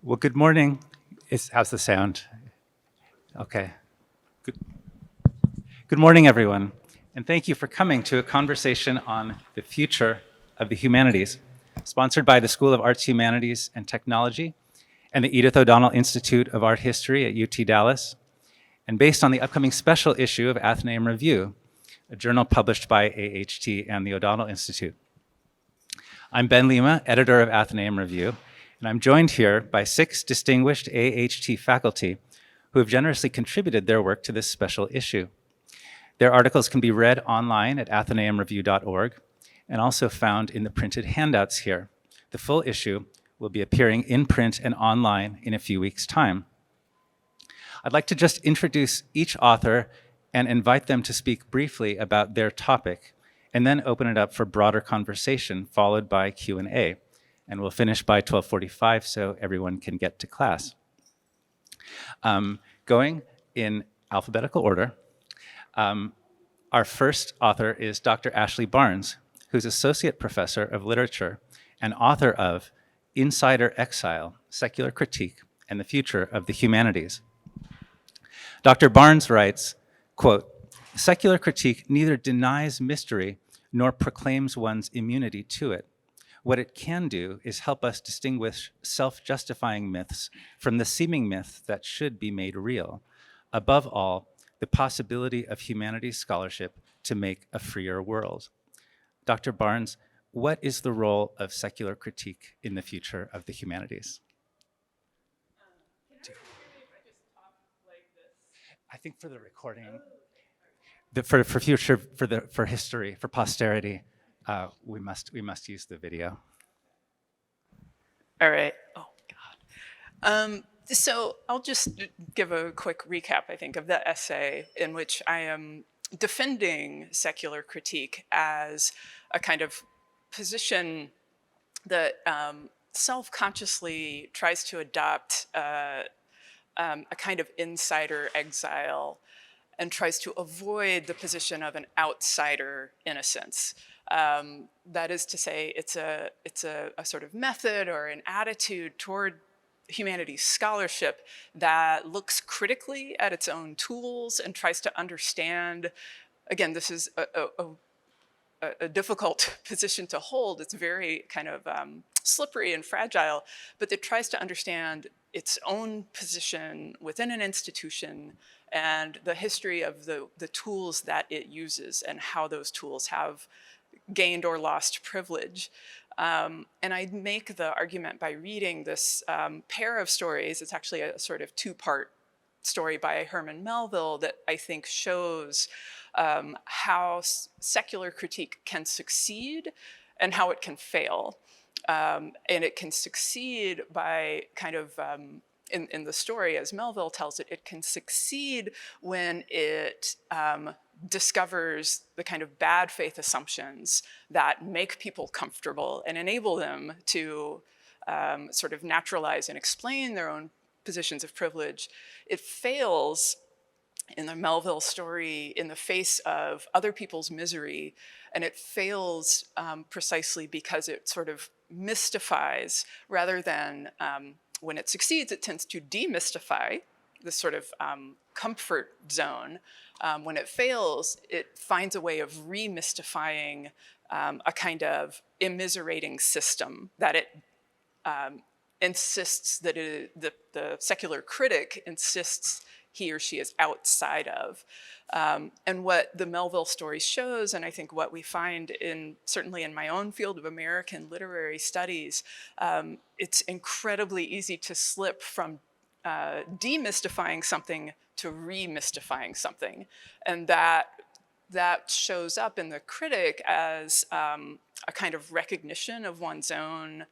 Well, good morning. How's the sound? Okay. Good, good morning, everyone. And thank you for coming to a conversation on the future of the humanities, sponsored by the School of Arts, Humanities, and Technology and the Edith O'Donnell Institute of Art History at UT Dallas, and based on the upcoming special issue of Athenaeum Review, a journal published by AHT and the O'Donnell Institute. I'm Ben Lima, editor of Athenaeum Review, and I'm joined here by 6 distinguished AHT faculty who have generously contributed their work to this special issue. Their articles can be read online at athenaeumreview.org and also found in the printed handouts here. The full issue will be appearing in print and online in a few weeks' time. I'd like to just introduce each author and invite them to speak briefly about their topic, and then open it up for broader conversation, followed by Q&A. And we'll finish by 12:45 so everyone can get to class. Going in alphabetical order, our first author is Dr. Ashley Barnes, who's Associate Professor of Literature and author of Insider Exile, Secular Critique and the Future of the Humanities. Dr. Barnes writes, quote, "Secular critique neither denies mystery nor proclaims one's immunity to it. What it can do is help us distinguish self-justifying myths from the seeming myths that should be made real. Above all, the possibility of humanities scholarship to make a freer world." Dr. Barnes, what is the role of secular critique in the future of the humanities? I think for the recording, for future, for history, for posterity, we must use the video. All right. Oh God. So I'll just give a quick recap, I think, of the essay in which I am defending secular critique as a kind of position that self-consciously tries to adopt a kind of insider exile and tries to avoid the position of an outsider innocence. That is to say, it's a sort of method or an attitude toward humanities scholarship that looks critically at its own tools and tries to understand. Again, this is a difficult position to hold. It's very kind of slippery and fragile, but it tries to understand its own position within an institution and the history of the tools that it uses and how those tools have gained or lost privilege. And I make the argument by reading this pair of stories. It's actually a sort of 2-part story by Herman Melville that I think shows how secular critique can succeed and how it can fail. And it can succeed by kind of, in the story, as Melville tells it, it can succeed when it discovers the kind of bad faith assumptions that make people comfortable and enable them to sort of naturalize and explain their own positions of privilege. It fails in the Melville story in the face of other people's misery, and it fails precisely because it sort of mystifies rather than, when it succeeds, it tends to demystify this sort of comfort zone. When it fails, it finds a way of remystifying a kind of immiserating system that it insists that the secular critic insists he or she is outside of. And what the Melville story shows, and I think what we find certainly in my own field of American literary studies, it's incredibly easy to slip from demystifying something to remystifying something. And that shows up in the critic as a kind of recognition of one's own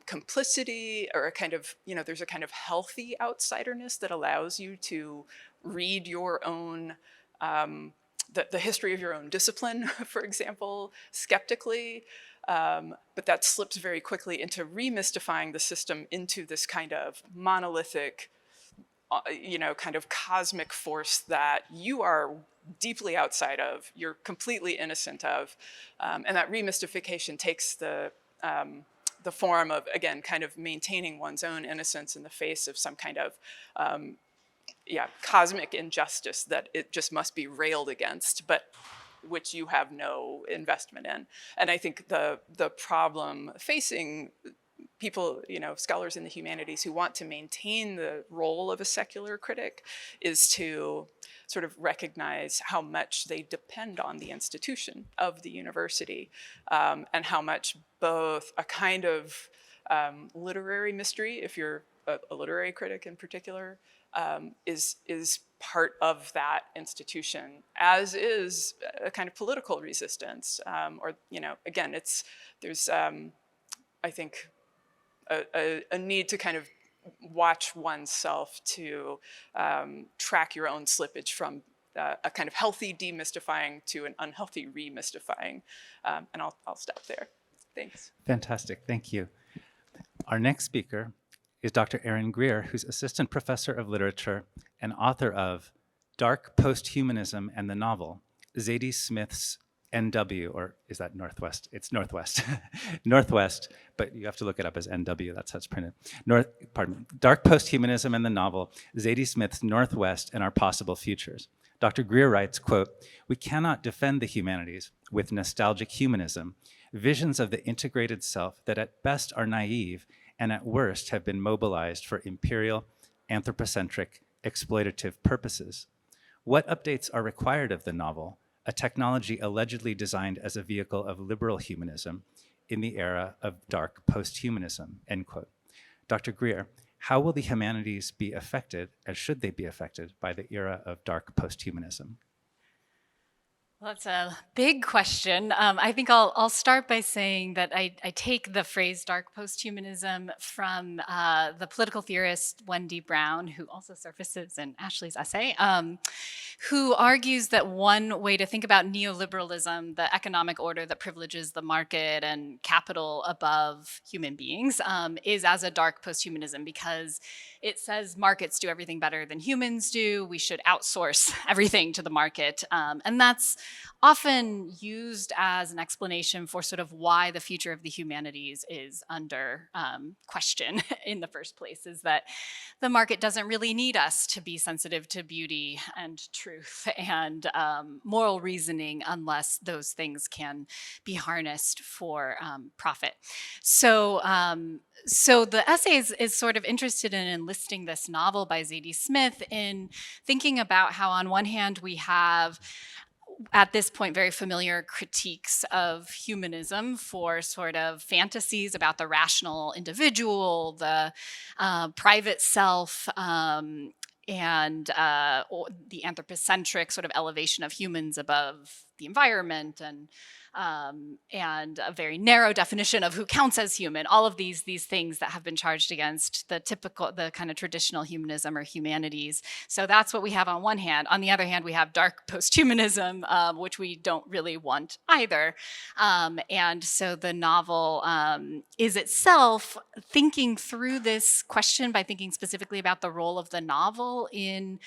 complicity, or a kind of, there's a kind of healthy outsiderness that allows you to read your own, the history of your own discipline, for example, skeptically. But that slips very quickly into remystifying the system into this kind of monolithic, kind of cosmic force that you are deeply outside of, you're completely innocent of. And that remystification takes the the form of, again, kind of maintaining one's own innocence in the face of some kind of cosmic injustice that it just must be railed against, but which you have no investment in. And I think the problem facing people, scholars in the humanities who want to maintain the role of a secular critic is to sort of recognize how much they depend on the institution of the university, and how much both a kind of literary mystery, if you're a literary critic in particular, is part of that institution, as is a kind of political resistance. Or, again, there's, I think, a need to kind of watch oneself to track your own slippage from a kind of healthy demystifying to an unhealthy remystifying. And I'll stop there. Thanks. Fantastic, thank you. Our next speaker is Dr. Erin Greer, who's Assistant Professor of Literature and author of Dark Posthumanism and the Novel, Zadie Smith's NW, or is that Northwest? It's Northwest. Northwest, but you have to look it up as NW, that's how it's printed. Dark Posthumanism and the Novel, Zadie Smith's Northwest and Our Possible Futures. Dr. Greer writes, quote, "We cannot defend the humanities with nostalgic humanism, visions of the integrated self that at best are naive and at worst have been mobilized for imperial, anthropocentric, exploitative purposes. What updates are required of the novel, a technology allegedly designed as a vehicle of liberal humanism in the era of dark posthumanism," end quote. Dr. Greer, how will the humanities be affected, as should they be affected, by the era of dark posthumanism? Well, that's a big question. I think I'll start by saying that I take the phrase dark posthumanism from the political theorist Wendy Brown, who also surfaces in Ashley's essay, who argues that one way to think about neoliberalism, the economic order that privileges the market and capital above human beings, is as a dark posthumanism, because it says markets do everything better than humans do. We should outsource everything to the market. And that's often used as an explanation for sort of why the future of the humanities is under question in the first place, is that the market doesn't really need us to be sensitive to beauty and truth and moral reasoning unless those things can be harnessed for profit. So the essay is sort of interested in enlisting this novel by Zadie Smith in thinking about how on one hand we have, at this point, very familiar critiques of humanism for sort of fantasies about the rational individual, the private self, and the anthropocentric sort of elevation of humans above the environment, and a very narrow definition of who counts as human. All of these things that have been charged against the kind of traditional humanism or humanities. So that's what we have on one hand. On the other hand, we have dark posthumanism, which we don't really want either. And so the novel is itself thinking through this question by thinking specifically about the role of the novel in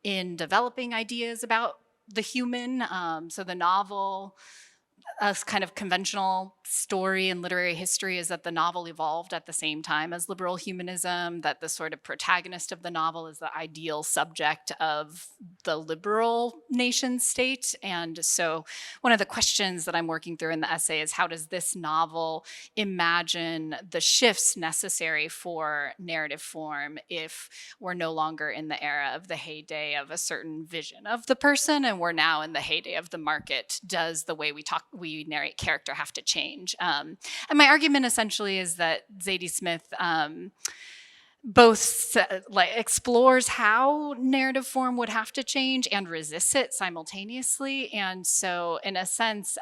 developing ideas about the human. So the novel, a kind of conventional story in literary history, is that the novel evolved at the same time as liberal humanism, that the sort of protagonist of the novel is the ideal subject of the liberal nation state. And so one of the questions that I'm working through in the essay is, how does this novel imagine the shifts necessary for narrative form if we're no longer in the era of the heyday of a certain vision of the person and we're now in the heyday of the market? Does the way we narrate character have to change? And my argument essentially is that Zadie Smith both explores how narrative form would have to change and resists it simultaneously. And so in a sense,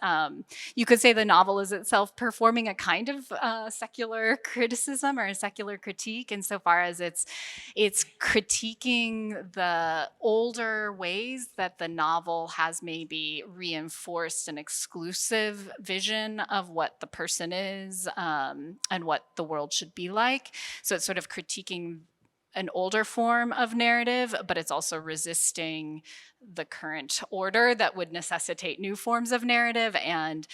you could say the novel is itself performing a kind of secular criticism or a secular critique, insofar as it's critiquing the older ways that the novel has maybe reinforced an exclusive vision of what the person is, and what the world should be like. So it's sort of critiquing an older form of narrative, but it's also resisting the current order that would necessitate new forms of narrative. And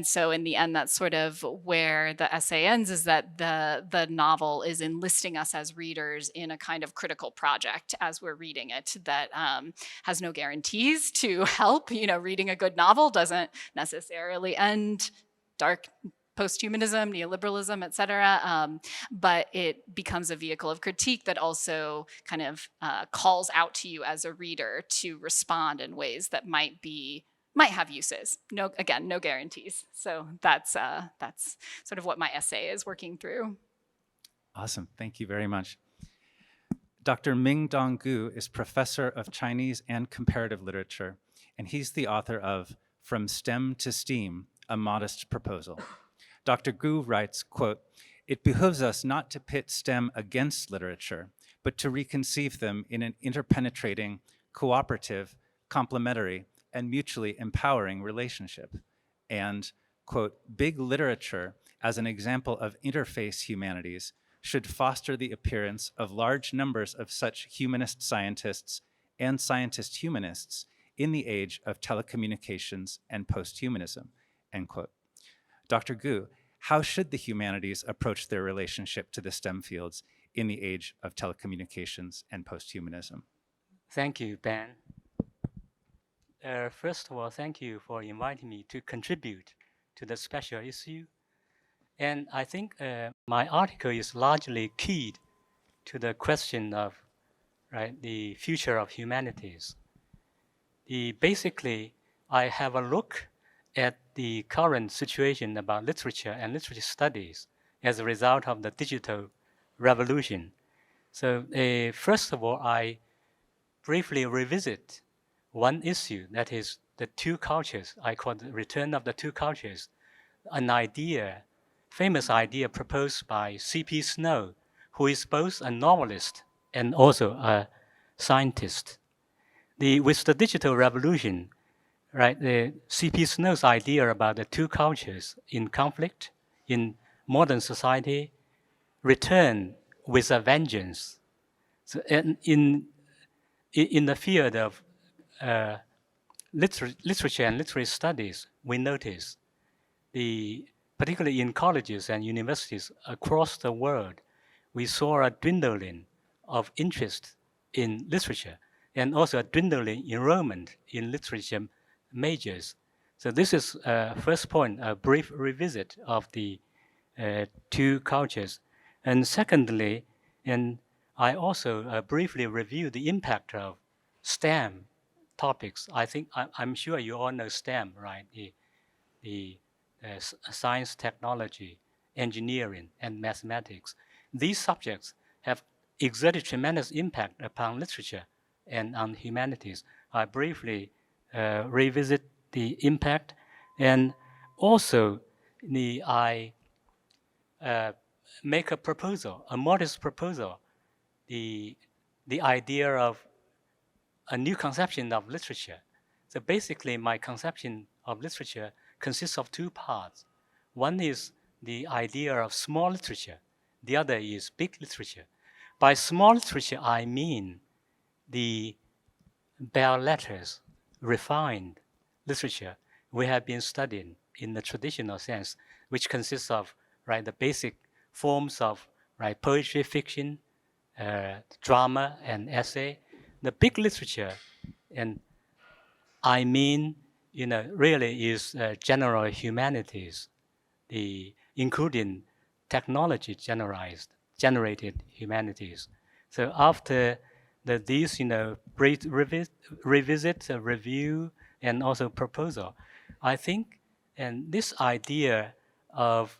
so in the end, that's sort of where the essay ends, is that the novel is enlisting us as readers in a kind of critical project as we're reading it that has no guarantees to help. Reading a good novel doesn't necessarily end dark posthumanism, neoliberalism, et cetera, but it becomes a vehicle of critique that also kind of calls out to you as a reader to respond in ways that might have uses. No guarantees. So that's sort of what my essay is working through. Awesome, thank you very much. Dr. Ming Gu is professor of Chinese and comparative literature, and he's the author of From STEM to STEAM, A Modest Proposal. Dr. Gu writes, quote, "It behooves us not to pit STEM against literature, but to reconceive them in an interpenetrating, cooperative, complementary, and mutually empowering relationship." And, quote, "Big literature, as an example of interface humanities, should foster the appearance of large numbers of such humanist scientists and scientist humanists in the age of telecommunications and posthumanism," end quote. Dr. Gu, how should the humanities approach their relationship to the STEM fields in the age of telecommunications and posthumanism? Thank you, Ben. First of all, thank you for inviting me to contribute to the special issue. And I think my article is largely keyed to the question of the future of humanities. Basically, I have a look at the current situation about literature and literature studies as a result of the digital revolution. So first of all, I briefly revisit one issue, that is the two cultures. I call it the return of the two cultures, an idea, famous idea proposed by C.P. Snow, who is both a novelist and also a scientist. With the digital revolution, the C.P. Snow's idea about the two cultures in conflict in modern society return with a vengeance. So in the field of literature and literary studies, we notice particularly in colleges and universities across the world, we saw a dwindling of interest in literature and also a dwindling enrollment in literature majors. So this is first point, a brief revisit of the two cultures. And secondly, I also briefly review the impact of STEM topics. I'm sure you all know STEM, right? The science, technology, engineering, and mathematics. These subjects have exerted tremendous impact upon literature and on humanities. I briefly revisit the impact, and also I make a proposal, a modest proposal, the idea of a new conception of literature. So basically, my conception of literature consists of two parts. One is the idea of small literature. The other is big literature. By small literature, I mean the bare letters, refined literature we have been studying in the traditional sense, which consists of the basic forms of poetry, fiction, drama, and essay. The big literature, and I mean, really is general humanities, including technology generated humanities. So after these, revisit, review, and also proposal, I think, and this idea of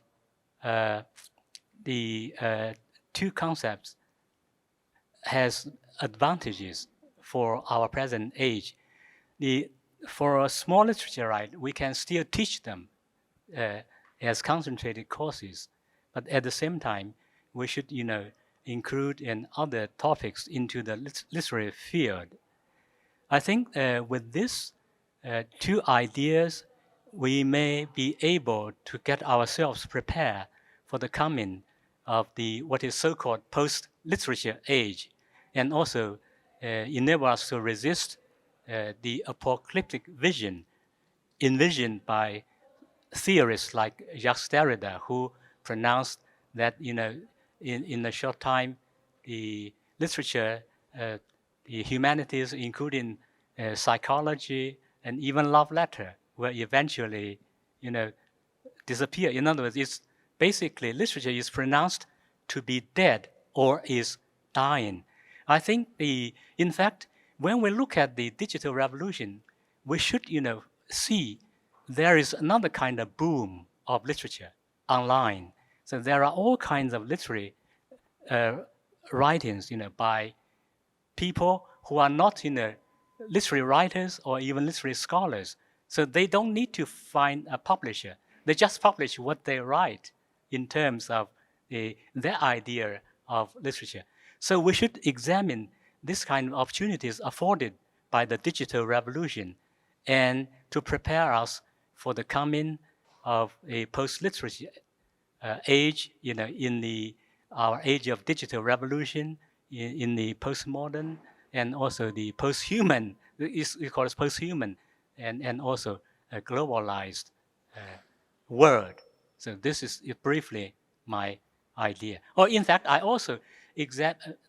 the two concepts has advantages for our present age. For a small literature, we can still teach them as concentrated courses, but at the same time, we should, include in other topics into the literary field. I think with these two ideas, we may be able to get ourselves prepared for the coming of what is so-called literature age, and also enable us to resist the apocalyptic vision envisioned by theorists like Jacques Derrida, who pronounced that in a short time, the literature, the humanities, including psychology and even love letter, will eventually, disappear. In other words, it's basically literature is pronounced to be dead or is dying. I think in fact, when we look at the digital revolution, we should, see there is another kind of boom of literature online. So there are all kinds of literary writings, by people who are not, literary writers or even literary scholars. So they don't need to find a publisher. They just publish what they write in terms of their idea of literature. So we should examine this kind of opportunities afforded by the digital revolution and to prepare us for the coming of a post-literature age, in our age of digital revolution, in the postmodern and also the posthuman, we call it posthuman, and also a globalized world. So this is briefly my idea. Or in fact, I also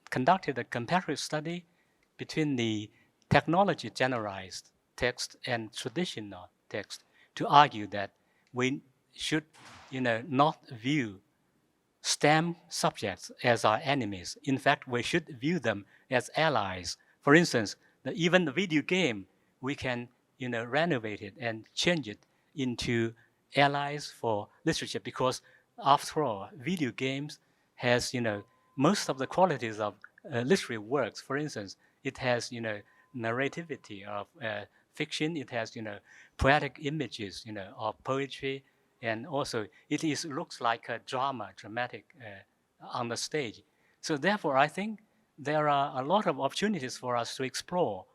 conducted a comparative study between the technology generalized text and traditional text to argue that we should, not view STEM subjects as our enemies. In fact, we should view them as allies. For instance, even the video game, we can, renovate it and change it into allies for literature, because after all, video games has, most of the qualities of literary works. For instance, it has, narrativity of fiction. It has, poetic images, of poetry, and also it looks like a dramatic on the stage. So therefore, I think there are a lot of opportunities for us to explore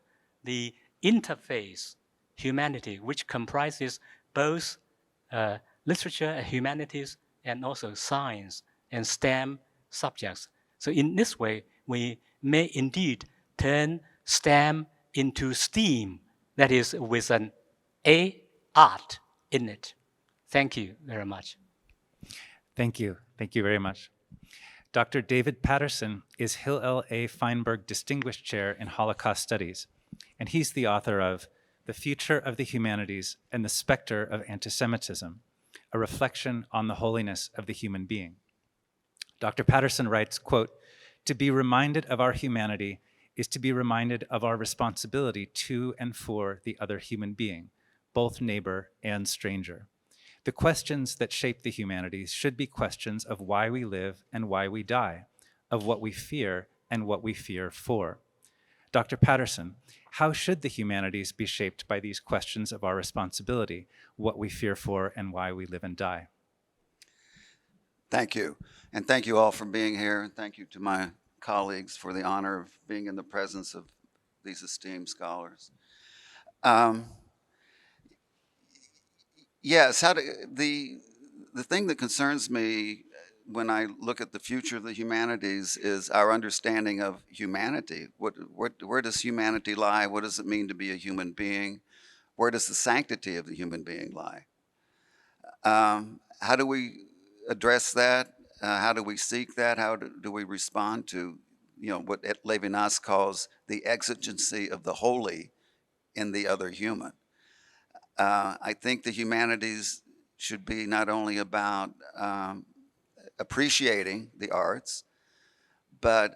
the interface humanity, which comprises both literature, humanities, and also science and STEM subjects. So in this way, we may indeed turn STEM into STEAM, that is with an A, art in it. Thank you very much. Thank you. Thank you very much. Dr. David Patterson is Hillel A. Feinberg Distinguished Chair in Holocaust Studies, and he's the author of The Future of the Humanities and the Specter of Antisemitism, a reflection on the holiness of the human being. Dr. Patterson writes, quote, "To be reminded of our humanity is to be reminded of our responsibility to and for the other human being, both neighbor and stranger. The questions that shape the humanities should be questions of why we live and why we die, of what we fear and what we fear for." Dr. Patterson, how should the humanities be shaped by these questions of our responsibility, what we fear for and why we live and die? Thank you. And thank you all for being here. And thank you to my colleagues for the honor of being in the presence of these esteemed scholars. Yes, the thing that concerns me when I look at the future of the humanities is our understanding of humanity. Where does humanity lie? What does it mean to be a human being? Where does the sanctity of the human being lie? How do we address that? How do we seek that? How do we respond to, what Levinas calls the exigency of the holy in the other human? I think the humanities should be not only about appreciating the arts, but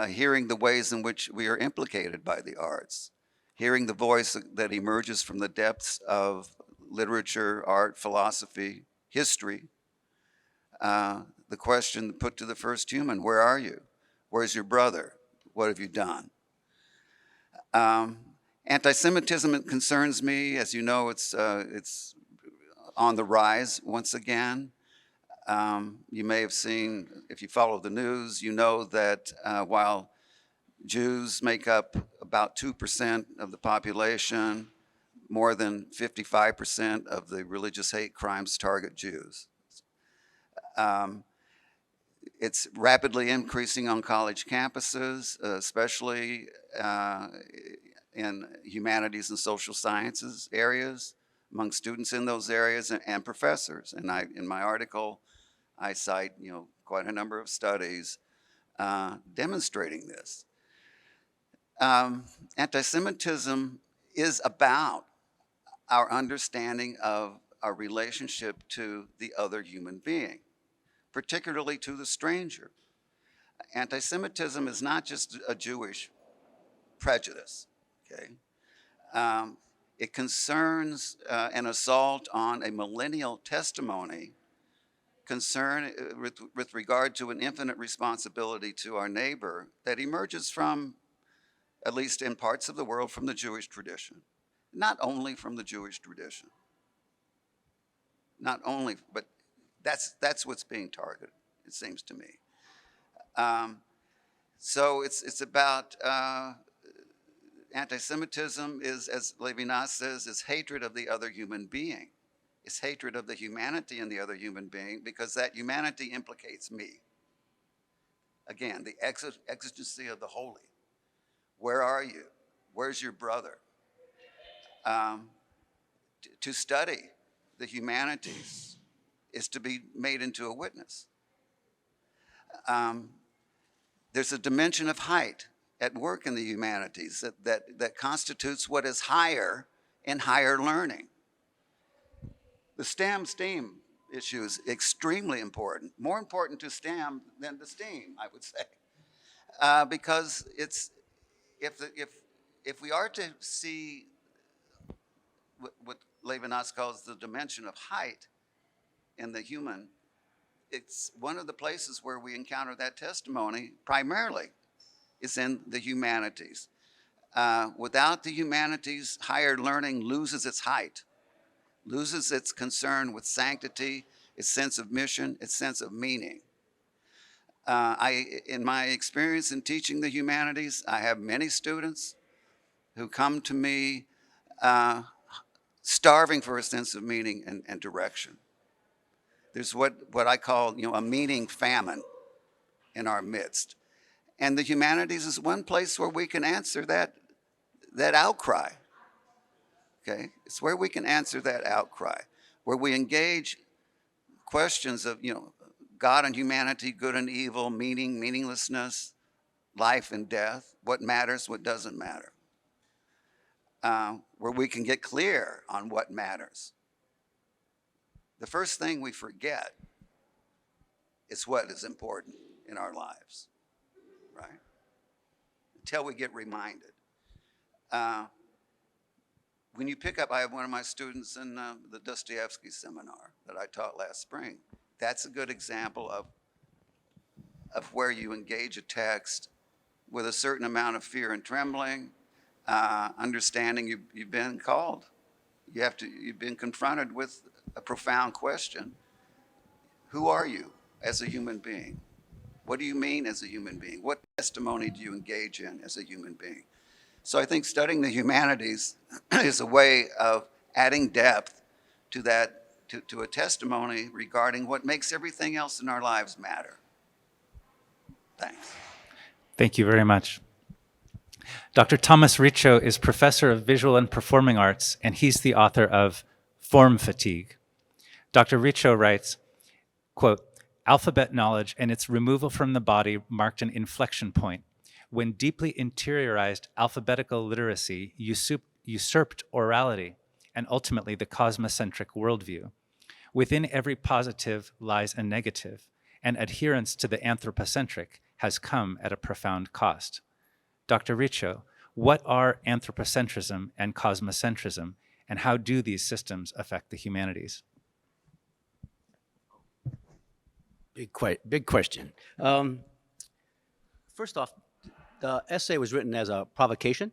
hearing the ways in which we are implicated by the arts, hearing the voice that emerges from the depths of literature, art, philosophy, history. The question put to the first human, where are you? Where's your brother? What have you done? Anti-Semitism concerns me. As you know, it's on the rise once again. You may have seen, if you follow the news, you know that while Jews make up about 2% of the population, more than 55% of the religious hate crimes target Jews. It's rapidly increasing on college campuses, especially in humanities and social sciences areas, among students in those areas and professors. And in my article, I cite quite a number of studies demonstrating this. Anti-Semitism is about our understanding of our relationship to the other human being, particularly to the stranger. Anti-Semitism is not just a Jewish prejudice, okay? It concerns an assault on a millennial testimony with regard to an infinite responsibility to our neighbor that emerges from, at least in parts of the world, from the Jewish tradition. Not only from the Jewish tradition. Not only, but that's what's being targeted, it seems to me. So it's about anti-Semitism is, as Levinas says, is hatred of the other human being. It's hatred of the humanity in the other human being, because that humanity implicates me. Again, the exigency of the holy. Where are you? Where's your brother? To study the humanities is to be made into a witness. There's a dimension of height at work in the humanities that constitutes what is higher in higher learning. The STEM issue is extremely important, more important to STEM than to STEAM, I would say, because it's if we are to see what Levinas calls the dimension of height in the human, it's one of the places where we encounter that testimony primarily is in the humanities. Without the humanities, higher learning loses its height, loses its concern with sanctity, its sense of mission, its sense of meaning. In my experience in teaching the humanities, I have many students who come to me starving for a sense of meaning and direction. There's what I call a meaning famine in our midst. And the humanities is one place where we can answer that outcry. Okay? It's where we can answer that outcry, where we engage questions of God and humanity, good and evil, meaning, meaninglessness, life and death, what matters, what doesn't matter. Where we can get clear on what matters. The first thing we forget is what is important in our lives, right? Until we get reminded. When you pick up, I have one of my students in the Dostoevsky seminar that I taught last spring. That's a good example of where you engage a text with a certain amount of fear and trembling, understanding you've been called. You've been confronted with a profound question. Who are you as a human being? What do you mean as a human being? What testimony do you engage in as a human being? So I think studying the humanities is a way of adding depth to that, to a testimony regarding what makes everything else in our lives matter. Thanks. Thank you very much. Dr. Thomas Riccio is professor of visual and performing arts, and he's the author of Form Fatigue. Dr. Riccio writes, quote, "Alphabet knowledge and its removal from the body marked an inflection point when deeply interiorized alphabetical literacy usurped orality and ultimately the cosmocentric worldview. Within every positive lies a negative, and adherence to the anthropocentric has come at a profound cost." Dr. Riccio, what are anthropocentrism and cosmocentrism, and how do these systems affect the humanities? Big question. First off, the essay was written as a provocation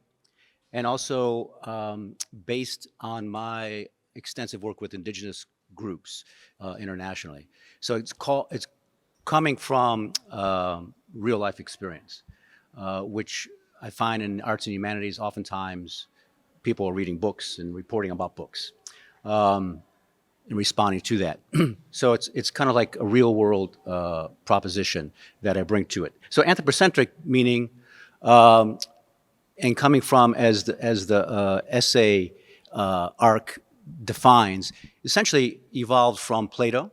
and also based on my extensive work with indigenous groups internationally. So it's coming from real life experience, which I find in arts and humanities, oftentimes people are reading books and reporting about books. in responding to that. So it's kind of like a real world proposition that I bring to it. So anthropocentric meaning, and coming from as the essay arc defines, essentially evolved from Plato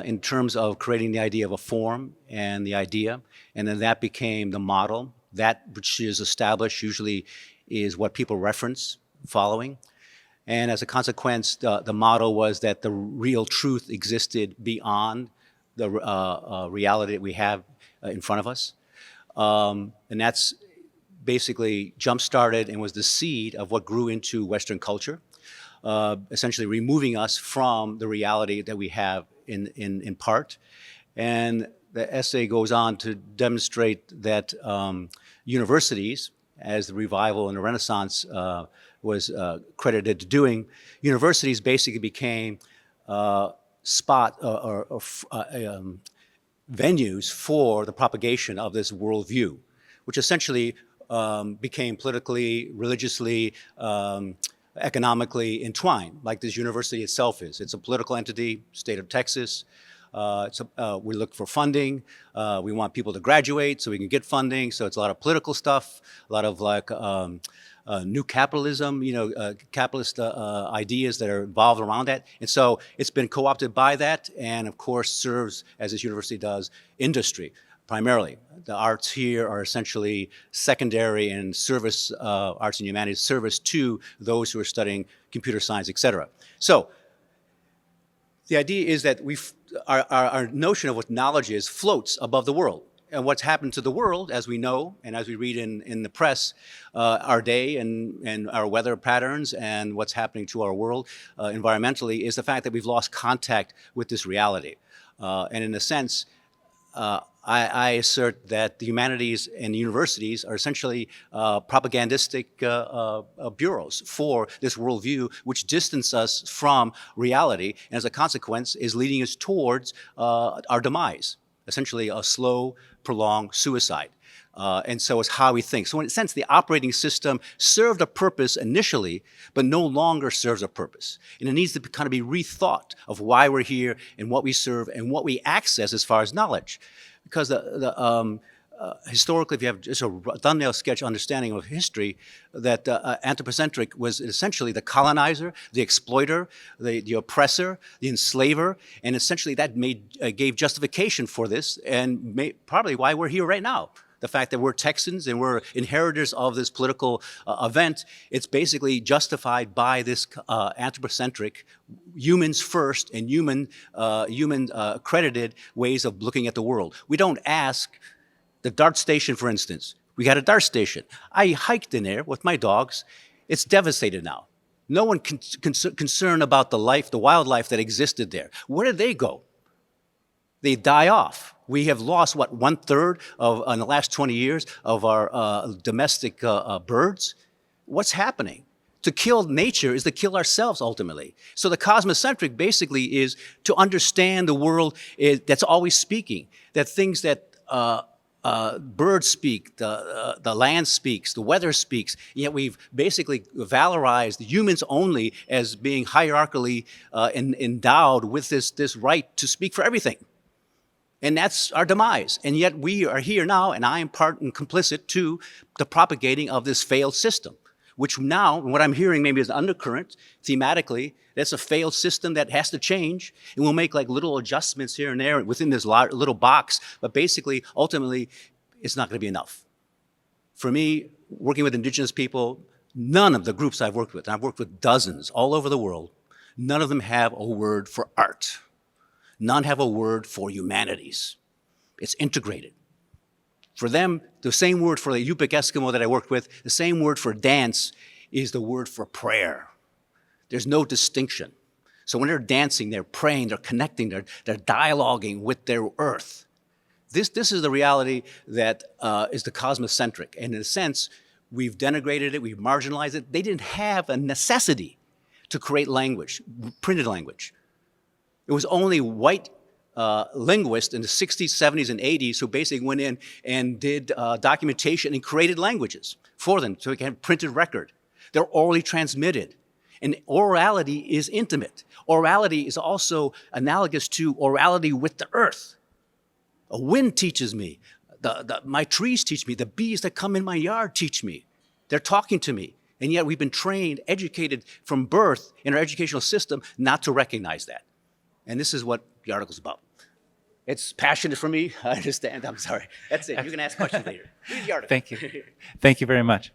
in terms of creating the idea of a form and the idea, and then that became the model. That which is established usually is what people reference following. And as a consequence, the model was that the real truth existed beyond the reality that we have in front of us. And that's basically jump-started and was the seed of what grew into Western culture, essentially removing us from the reality that we have in part. And the essay goes on to demonstrate that universities, as the revival and the Renaissance was credited to doing, universities basically became venues for the propagation of this worldview, which essentially became politically, religiously, economically entwined, like this university itself is. It's a political entity, state of Texas. We look for funding. We want people to graduate so we can get funding. So it's a lot of political stuff, a lot of like new capitalism, capitalist ideas that are involved around that. And so it's been co-opted by that, and of course serves, as this university does, industry primarily. The arts here are essentially secondary and service, arts and humanities service to those who are studying computer science, et cetera. So the idea is that our notion of what knowledge is floats above the world. And what's happened to the world, as we know, and as we read in the press, our day and our weather patterns and what's happening to our world environmentally, is the fact that we've lost contact with this reality. And in a sense, I assert that the humanities and the universities are essentially propagandistic bureaus for this worldview, which distance us from reality, and as a consequence is leading us towards our demise, essentially a slow, prolonged suicide. And so it's how we think. So in a sense, the operating system served a purpose initially, but no longer serves a purpose. And it needs to kind of be rethought of why we're here and what we serve and what we access as far as knowledge. Because historically, if you have just a thumbnail sketch understanding of history, that anthropocentric was essentially the colonizer, the exploiter, the oppressor, the enslaver, and essentially that gave justification for this, and probably why we're here right now. The fact that we're Texans and we're inheritors of this political event, it's basically justified by this anthropocentric, humans first and human accredited ways of looking at the world. We don't ask the DART station, for instance. We got a DART station. I hiked in there with my dogs. It's devastated now. No one concerned about the wildlife that existed there. Where did they go? They die off. We have lost, what, 1/3 in the last 20 years of our domestic birds? What's happening? To kill nature is to kill ourselves, ultimately. So the cosmocentric basically is to understand the world that's always speaking, that things that birds speak, the land speaks, the weather speaks, yet we've basically valorized humans only as being hierarchically endowed with this right to speak for everything. And that's our demise. And yet we are here now, and I am part and complicit to the propagating of this failed system, which now, what I'm hearing maybe is an undercurrent, thematically, that's a failed system that has to change, and we'll make like little adjustments here and there within this little box, but basically, ultimately, it's not gonna be enough. For me, working with indigenous people, none of the groups I've worked with, and I've worked with dozens all over the world, none of them have a word for art. None have a word for humanities. It's integrated. For them, the same word for the Yupik Eskimo that I worked with, the same word for dance is the word for prayer. There's no distinction. So when they're dancing, they're praying, they're connecting, they're dialoguing with their earth. This is the reality that is the cosmocentric. And in a sense, we've denigrated it, we've marginalized it. They didn't have a necessity to create language, printed language. It was only white linguists in the 60s, 70s, and 80s who basically went in and did documentation and created languages for them so they can have printed record. They're orally transmitted. And orality is intimate. Orality is also analogous to orality with the earth. A wind teaches me. My trees teach me. The bees that come in my yard teach me. They're talking to me. And yet we've been trained, educated from birth in our educational system not to recognize that. And this is what the article's about. It's passionate for me. I understand. I'm sorry. That's it. You can ask questions later. Read the article. Thank you. Thank you very much.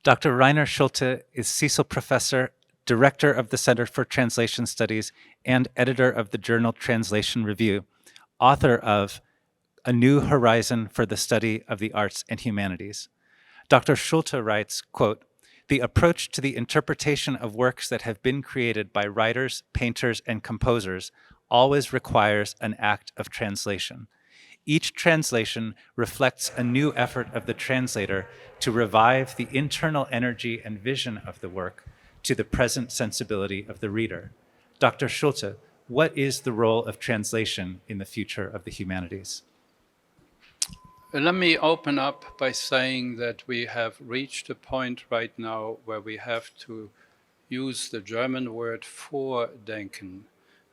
Dr. Rainer Schulte is Cecil Professor, Director of the Center for Translation Studies, and editor of the journal Translation Review, author of A New Horizon for the Study of the Arts and Humanities. Dr. Schulte writes, quote, "The approach to the interpretation of works that have been created by writers, painters, and composers always requires an act of translation. Each translation reflects a new effort of the translator to revive the internal energy and vision of the work to the present sensibility of the reader." Dr. Schulte, what is the role of translation in the future of the humanities? Let me open up by saying that we have reached a point right now where we have to use the German word vordenken.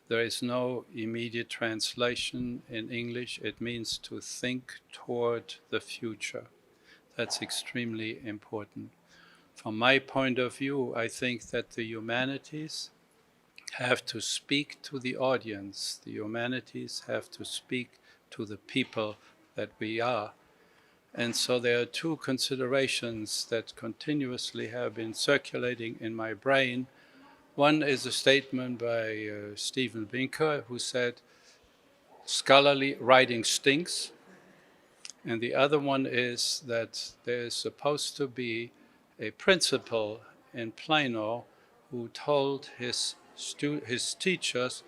There is no immediate translation in English. It means to think toward the future. That's extremely important. From my point of view, I think that the humanities have to speak to the audience. The humanities have to speak to the people that we are. And so there are two considerations that continuously have been circulating in my brain. One is a statement by Steven Pinker, who said, "Scholarly writing stinks." And the other one is that there is supposed to be a principal in Plano who told his teachers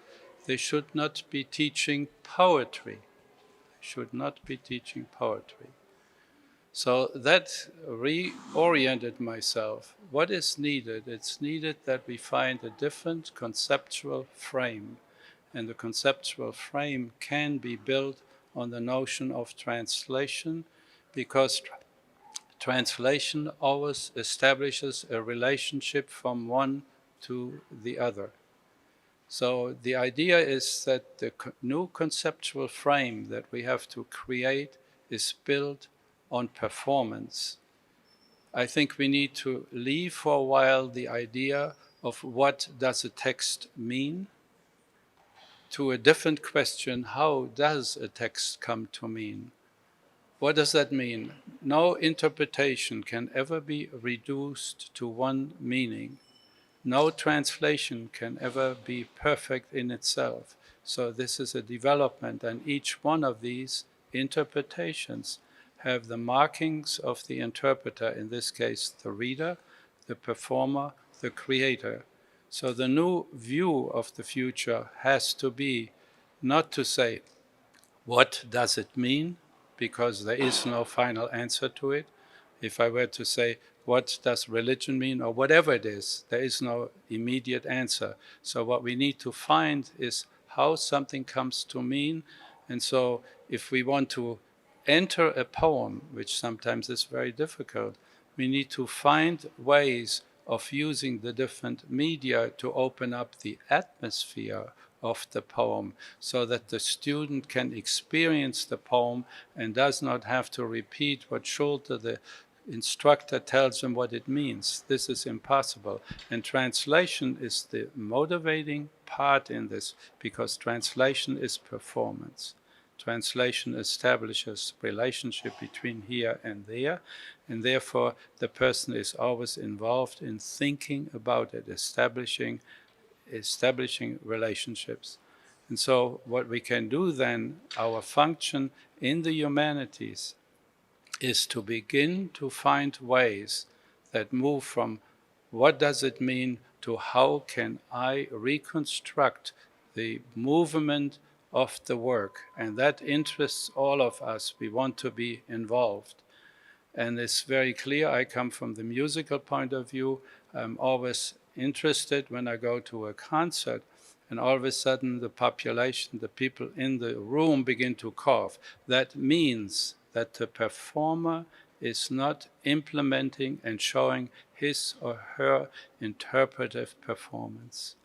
they should not be teaching poetry. They should not be teaching poetry. So that reoriented myself. What is needed? It's needed that we find a different conceptual frame. And the conceptual frame can be built on the notion of translation, because translation always establishes a relationship from one to the other. So the idea is that the new conceptual frame that we have to create is built on performance. I think we need to leave for a while the idea of what does a text mean to a different question: how does a text come to mean? What does that mean? No interpretation can ever be reduced to one meaning. No translation can ever be perfect in itself. So this is a development, and each one of these interpretations have the markings of the interpreter, in this case the reader, the performer, the creator. So the new view of the future has to be not to say, what does it mean? Because there is no final answer to it. If I were to say, what does religion mean, or whatever it is, there is no immediate answer. So what we need to find is how something comes to mean. And so if we want to enter a poem, which sometimes is very difficult, we need to find ways of using the different media to open up the atmosphere of the poem, so that the student can experience the poem and does not have to repeat what Schulte, the instructor, tells him what it means. This is impossible. And translation is the motivating part in this, because translation is performance. Translation establishes relationship between here and there, and therefore the person is always involved in thinking about it, establishing relationships. And so what we can do then, our function in the humanities, is to begin to find ways that move from what does it mean to how can I reconstruct the movement of the work. And that interests all of us. We want to be involved. And it's very clear, I come from the musical point of view. I'm always interested when I go to a concert, and all of a sudden the population, the people in the room begin to cough. That means that the performer is not implementing and showing his or her interpretive performance.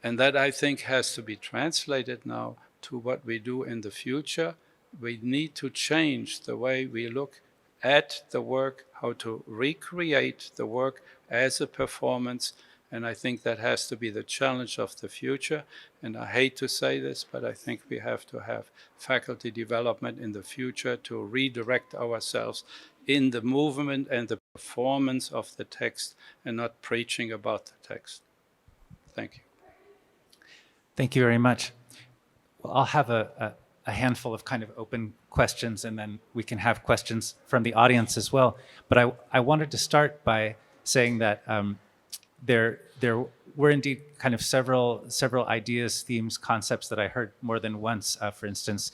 And that, I think, has to be translated now to what we do in the future. We need to change the way we look at the work, how to recreate the work as a performance. And I think that has to be the challenge of the future. And I hate to say this, but I think we have to have faculty development in the future to redirect ourselves in the movement and the performance of the text and not preaching about the text. Thank you. Thank you very much. Well, I'll have a handful of kind of open questions, and then we can have questions from the audience as well. But I wanted to start by saying that there were indeed kind of several ideas, themes, concepts that I heard more than once. For instance,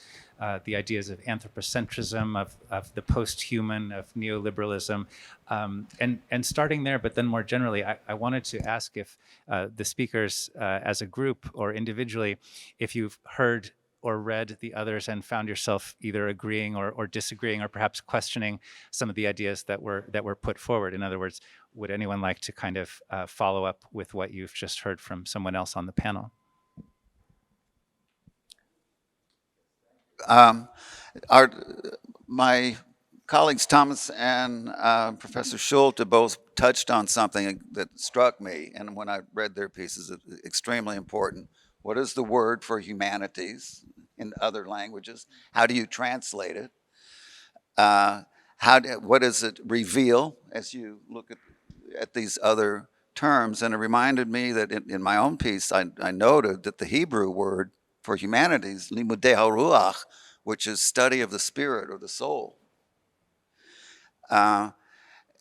the ideas of anthropocentrism, of the post-human, of neoliberalism, and starting there, but then more generally, I wanted to ask if the speakers as a group or individually, if you've heard or read the others and found yourself either agreeing or disagreeing or perhaps questioning some of the ideas that were put forward. In other words, would anyone like to kind of follow up with what you've just heard from someone else on the panel? My colleagues Thomas and Professor Schulte both touched on something that struck me, and when I read their pieces, it's extremely important. What is the word for humanities in other languages? How do you translate it? What does it reveal as you look at these other terms? And it reminded me that in my own piece, I noted that the Hebrew word for humanities, limudei haruach, which is study of the spirit or the soul.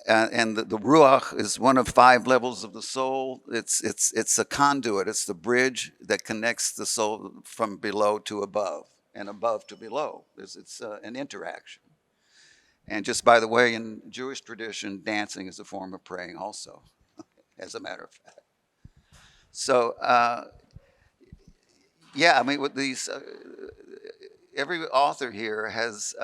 And the ruach is one of 5 levels of the soul. It's a conduit. It's the bridge that connects the soul from below to above and above to below. It's an interaction. And just by the way, in Jewish tradition, dancing is a form of praying also, as a matter of fact. So, yeah, I mean, with these, every author here has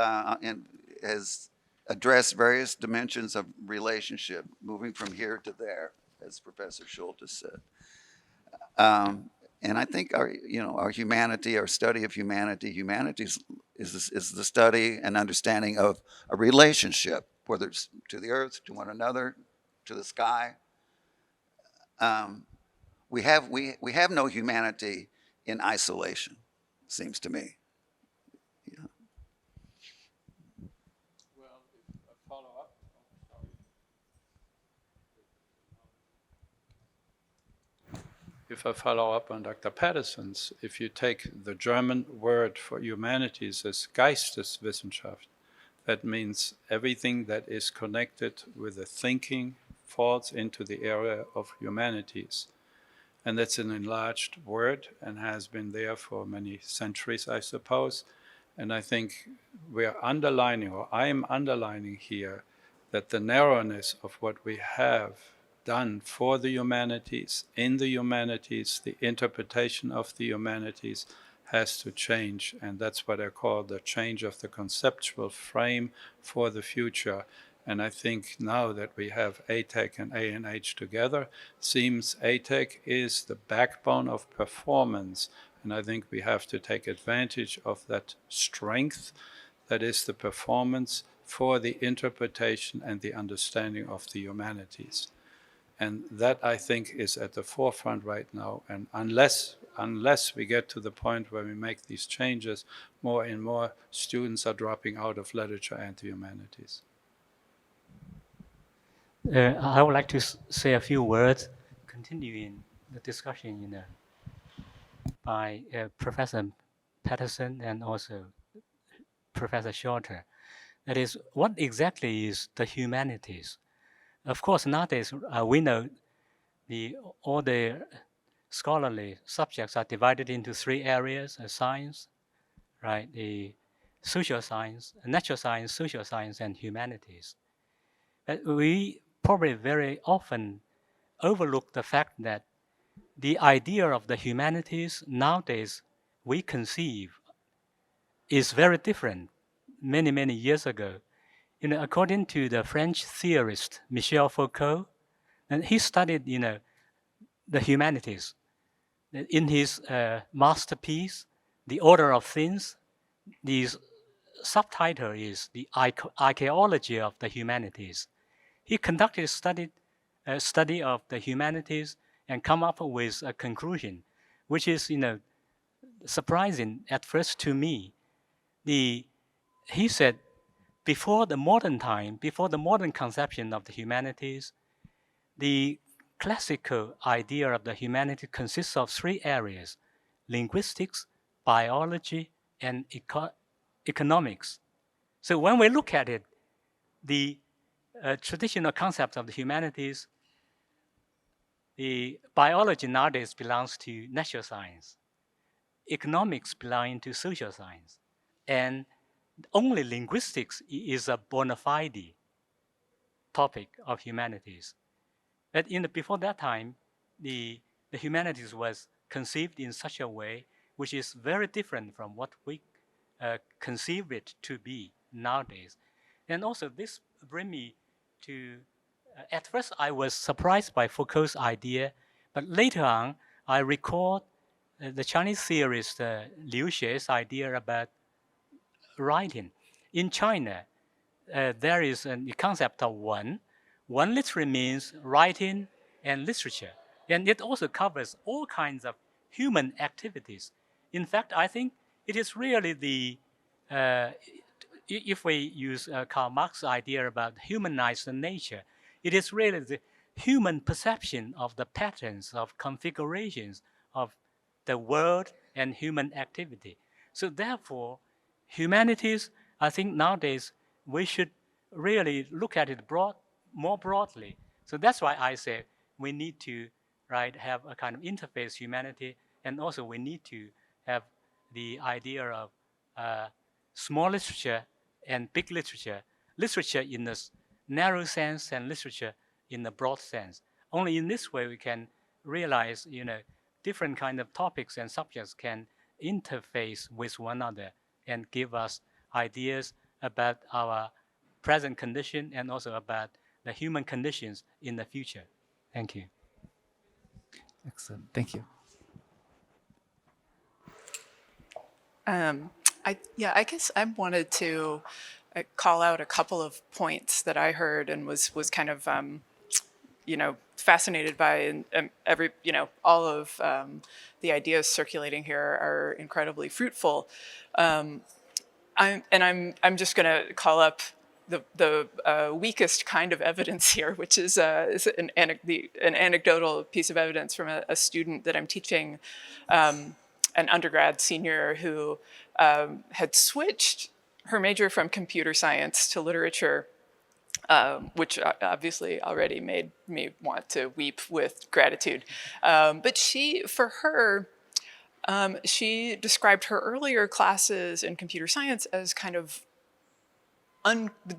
addressed various dimensions of relationship, moving from here to there, as Professor Schulte said. And I think our humanity, our study of humanity is the study and understanding of a relationship, whether it's to the earth, to one another, to the sky. We have no humanity in isolation, seems to me. If I follow up on Dr. Patterson's, if you take the German word for humanities as Geisteswissenschaft, that means everything that is connected with the thinking falls into the area of humanities. And that's an enlarged word and has been there for many centuries, I suppose. And I think we're underlining, or I'm underlining here, that the narrowness of what we have done for the humanities, in the humanities, the interpretation of the humanities has to change. And that's what I call the change of the conceptual frame for the future. And I think now that we have ATEC and ANH together, seems ATEC is the backbone of performance. And I think we have to take advantage of that strength that is the performance for the interpretation and the understanding of the humanities. And that, I think, is at the forefront right now. And unless we get to the point where we make these changes, more and more students are dropping out of literature and the humanities. I would like to say a few words, continuing the discussion by Professor Patterson and also Professor Schulte. That is, what exactly is the humanities? Of course, nowadays we know all the scholarly subjects are divided into 3 areas: science, right? The social science, natural science, social science, and humanities. But we probably very often overlook the fact that the idea of the humanities nowadays we conceive is very different many, many years ago. according to the French theorist Michel Foucault, and he studied, the humanities. In his masterpiece, The Order of Things, the subtitle is The Archaeology of the Humanities. He conducted a study of the humanities and come up with a conclusion, which is, surprising at first to me. He said, before the modern time, before the modern conception of the humanities, the classical idea of the humanities consists of three areas: linguistics, biology, and economics. So when we look at it, the traditional concept of the humanities, the biology nowadays belongs to natural science, economics belong to social science, and only linguistics is a bona fide topic of humanities. But before that time, the humanities was conceived in such a way which is very different from what we conceive it to be nowadays. And also this brings me to, at first I was surprised by Foucault's idea, but later on I recalled the Chinese theorist Liu Xie's idea about writing. In China, there is a concept of one. One literally means writing and literature. And it also covers all kinds of human activities. In fact, I think it is really if we use Karl Marx's idea about humanized nature, it is really the human perception of the patterns, of configurations of the world and human activity. So therefore, humanities, I think nowadays we should really look at it more broadly. So that's why I say we need to have a kind of interface humanity, and also we need to have the idea of small literature and big literature, literature in the narrow sense and literature in the broad sense. Only in this way we can realize, different kind of topics and subjects can interface with one another and give us ideas about our present condition and also about the human conditions in the future. Thank you. Excellent. Thank you. I guess I wanted to call out a couple of points that I heard and was kind of fascinated by, and all of the ideas circulating here are incredibly fruitful. I'm just going to call up the weakest kind of evidence here, which is an anecdotal piece of evidence from a student that I'm teaching, an undergrad senior who had switched her major from computer science to literature, which obviously already made me want to weep with gratitude. But she described her earlier classes in computer science as kind of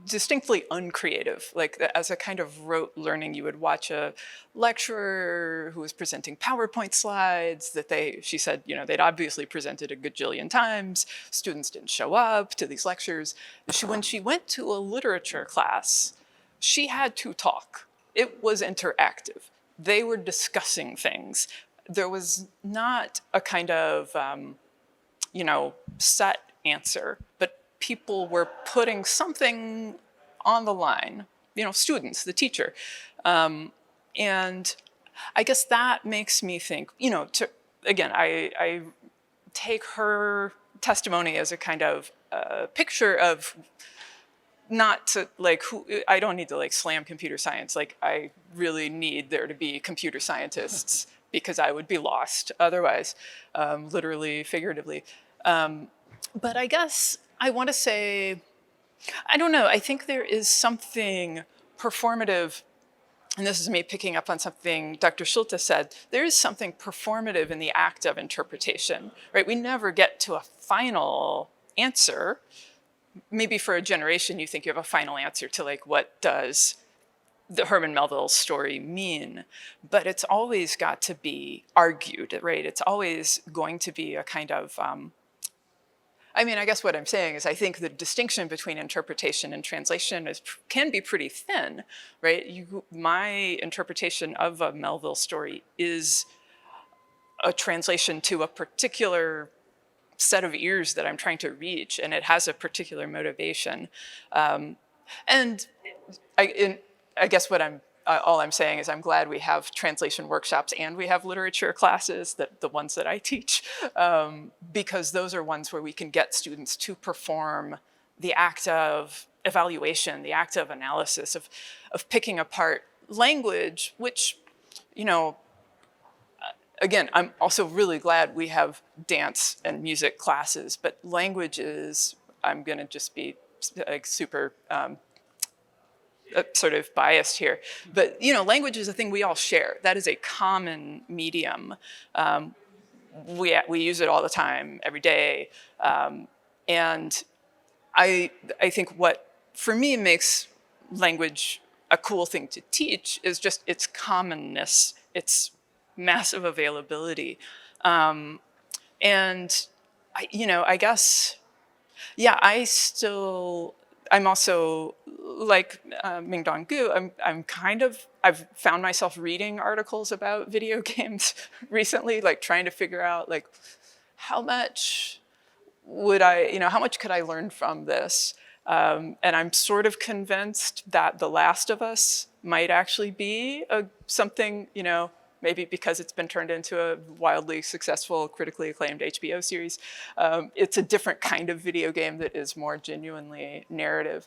distinctly uncreative, like as a kind of rote learning. You would watch a lecturer who was presenting PowerPoint slides that she said, they'd obviously presented a gajillion times. Students didn't show up to these lectures. When she went to a literature class, she had to talk. It was interactive. They were discussing things. There was not a kind of, set answer, but people were putting something on the line, students, the teacher. And I guess that makes me think, I take her testimony as a kind of picture of not to I don't need to slam computer science. I really need there to be computer scientists because I would be lost otherwise, literally, figuratively. But I guess I want to say, I don't know, I think there is something performative, and this is me picking up on something Dr. Schulte said, there is something performative in the act of interpretation, right? We never get to a final answer. Maybe for a generation, you think you have a final answer to what does the Herman Melville story mean? But it's always got to be argued, right? It's always going to be a kind of, I mean, I guess what I'm saying is I think the distinction between interpretation and translation can be pretty thin, right? My interpretation of a Melville story is a translation to a particular set of ears that I'm trying to reach, and it has a particular motivation. And I guess what all I'm saying is I'm glad we have translation workshops and we have literature classes, the ones that I teach, because those are ones where we can get students to perform the act of evaluation, the act of analysis, of picking apart language, which, you know, again, I'm also really glad we have dance and music classes, but language is, I'm gonna just be like super sort of biased here, but you know, language is a thing we all share. That is a common medium. We use it all the time, every day, and I think what for me makes language a cool thing to teach is just its commonness, its massive availability, and I guess, yeah, I'm also, like Ming Gu, I've found myself reading articles about video games recently, like trying to figure out like how much how much could I learn from this? And I'm sort of convinced that The Last of Us might actually be something, maybe because it's been turned into a wildly successful, critically acclaimed HBO series. It's a different kind of video game that is more genuinely narrative.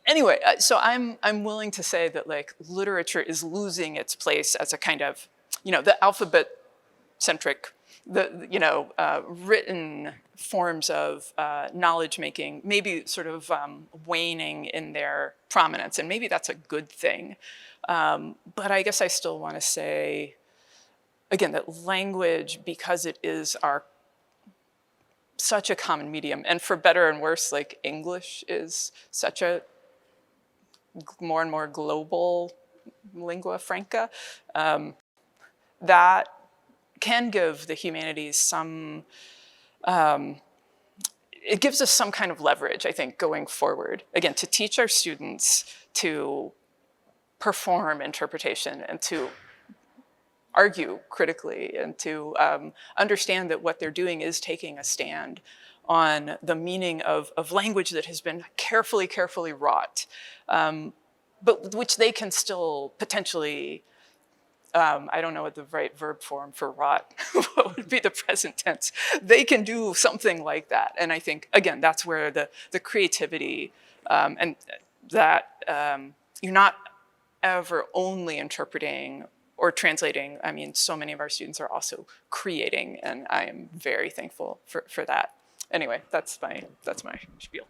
Anyway, so I'm willing to say that like literature is losing its place as a kind of, the alphabet-centric, written forms of knowledge making, maybe sort of waning in their prominence, and maybe that's a good thing. But I guess I still want to say, again, that language, because it is such a common medium, and for better and worse, like English is such a more and more global lingua franca, that can give the humanities some, it gives us some kind of leverage, I think, going forward. Again, to teach our students to perform interpretation and to argue critically and to understand that what they're doing is taking a stand on the meaning of language that has been carefully wrought, but which they can still potentially, I don't know what the right verb form for wrought, what would be the present tense? They can do something like that. And I think, again, that's where the creativity and that you're not ever only interpreting or translating. I mean, so many of our students are also creating, and I am very thankful for that. Anyway, that's my spiel.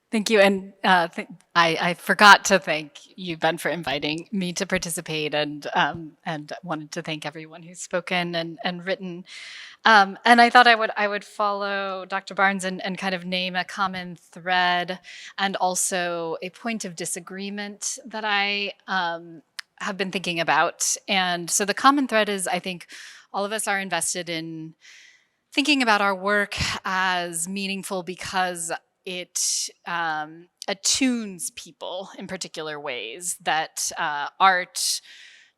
Thank you, and I forgot to thank you, Ben, for inviting me to participate, and wanted to thank everyone who's spoken and written. And I thought I would follow Dr. Barnes and kind of name a common thread and also a point of disagreement that I have been thinking about. And so the common thread is, I think all of us are invested in thinking about our work as meaningful because it attunes people in particular ways that art,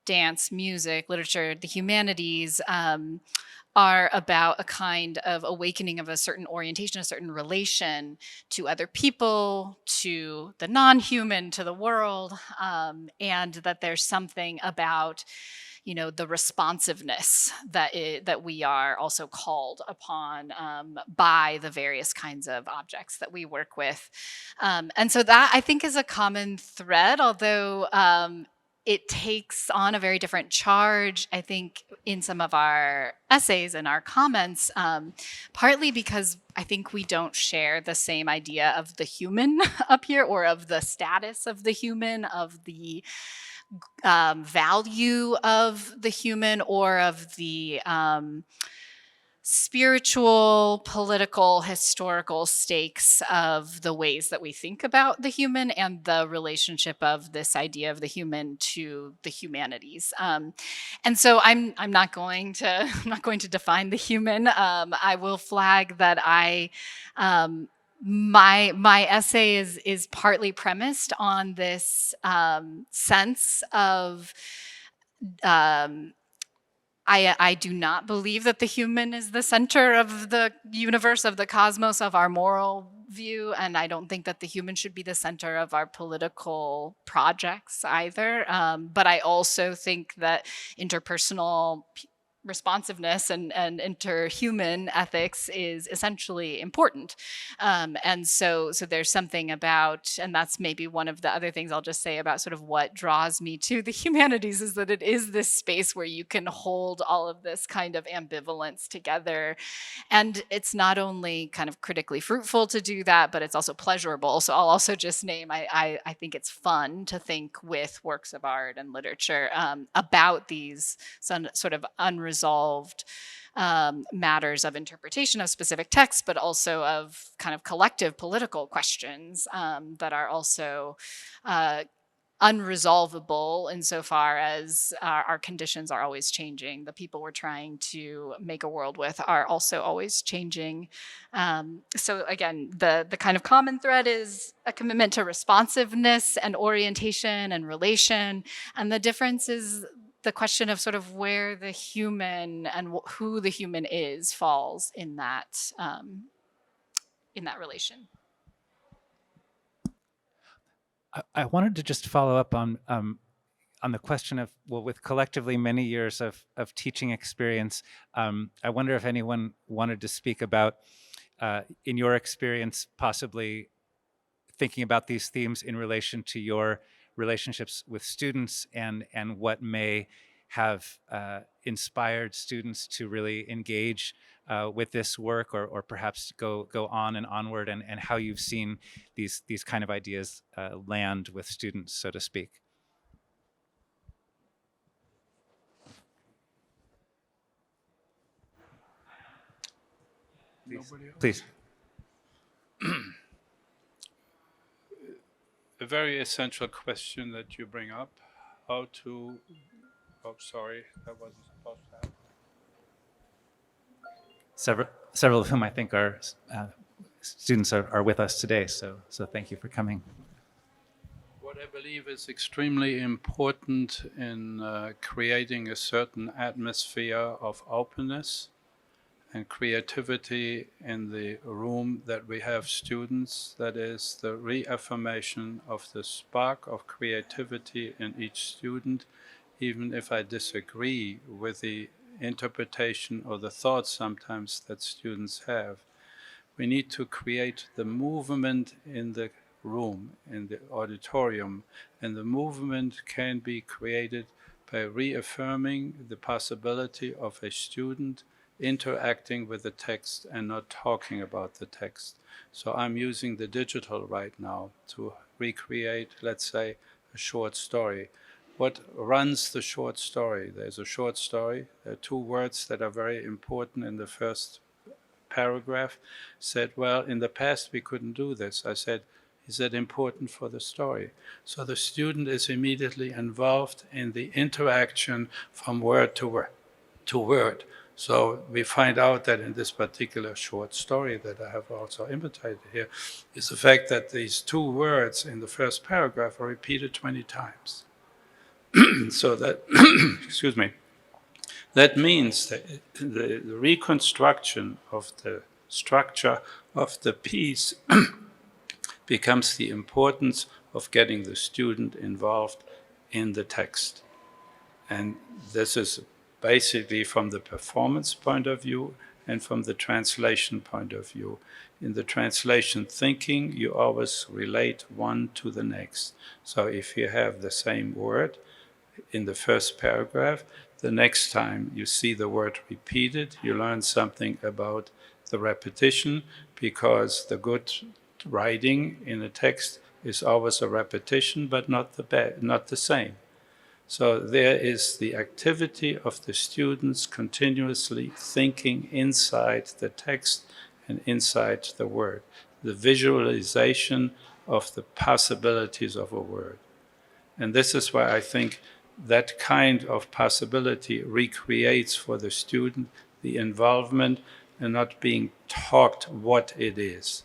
dance, music, literature, the humanities are about a kind of awakening of a certain orientation, a certain relation to other people, to the non-human, to the world, and that there's something about the responsiveness that we are also called upon by the various kinds of objects that we work with. And so that, I think, is a common thread, although it takes on a very different charge, I think, in some of our essays and our comments, partly because I think we don't share the same idea of the human up here, or of the status of the human, of the value of the human, or of the spiritual, political, historical stakes of the ways that we think about the human and the relationship of this idea of the human to the humanities. And so I'm not going to I'm not going to define the human. I will flag that my essay is partly premised on this sense of I do not believe that the human is the center of the universe, of the cosmos, of our moral view, and I don't think that the human should be the center of our political projects either. But I also think that interpersonal responsiveness and interhuman ethics is essentially important. And so there's something about, and that's maybe one of the other things I'll just say about sort of what draws me to the humanities, is that it is this space where you can hold all of this kind of ambivalence together. And it's not only kind of critically fruitful to do that, but it's also pleasurable. So I'll also just name, I think it's fun to think with works of art and literature about these sort of unresolved matters of interpretation of specific texts, but also of kind of collective political questions that are also unresolvable insofar as our conditions are always changing. The people we're trying to make a world with are also always changing. So again, the kind of common thread is a commitment to responsiveness and orientation and relation. And the difference is the question of sort of where the human and who the human is falls in that relation. I wanted to just follow up on the question of, well, with collectively many years of teaching experience, I wonder if anyone wanted to speak about, in your experience, possibly thinking about these themes in relation to your relationships with students and what may have inspired students to really engage with this work, or perhaps go on and onward, and how you've seen these kind of ideas land with students, so to speak. Please. A very essential question that you bring up, how to, oh, sorry, that wasn't supposed to happen. Several of whom I think are students are with us today, so thank you for coming. What I believe is extremely important in creating a certain atmosphere of openness and creativity in the room that we have students, that is the reaffirmation of the spark of creativity in each student, even if I disagree with the interpretation or the thoughts sometimes that students have. We need to create the movement in the room, in the auditorium, and the movement can be created by reaffirming the possibility of a student interacting with the text and not talking about the text. So I'm using the digital right now to recreate, let's say, a short story. What runs the short story? There's a short story. There are two words that are very important in the first paragraph. Said, well, in the past we couldn't do this. I said, is that important for the story? So the student is immediately involved in the interaction from word to word. So we find out that in this particular short story that I have also imitated here is the fact that these two words in the first paragraph are repeated 20 times. So that, excuse me, that means that the reconstruction of the structure of the piece becomes the importance of getting the student involved in the text. And this is basically from the performance point of view and from the translation point of view. In the translation thinking, you always relate one to the next. So if you have the same word in the first paragraph, the next time you see the word repeated, you learn something about the repetition, because the good writing in a text is always a repetition, but not the same. So there is the activity of the students continuously thinking inside the text and inside the word, the visualization of the possibilities of a word. And this is why I think that kind of possibility recreates for the student the involvement and not being taught what it is.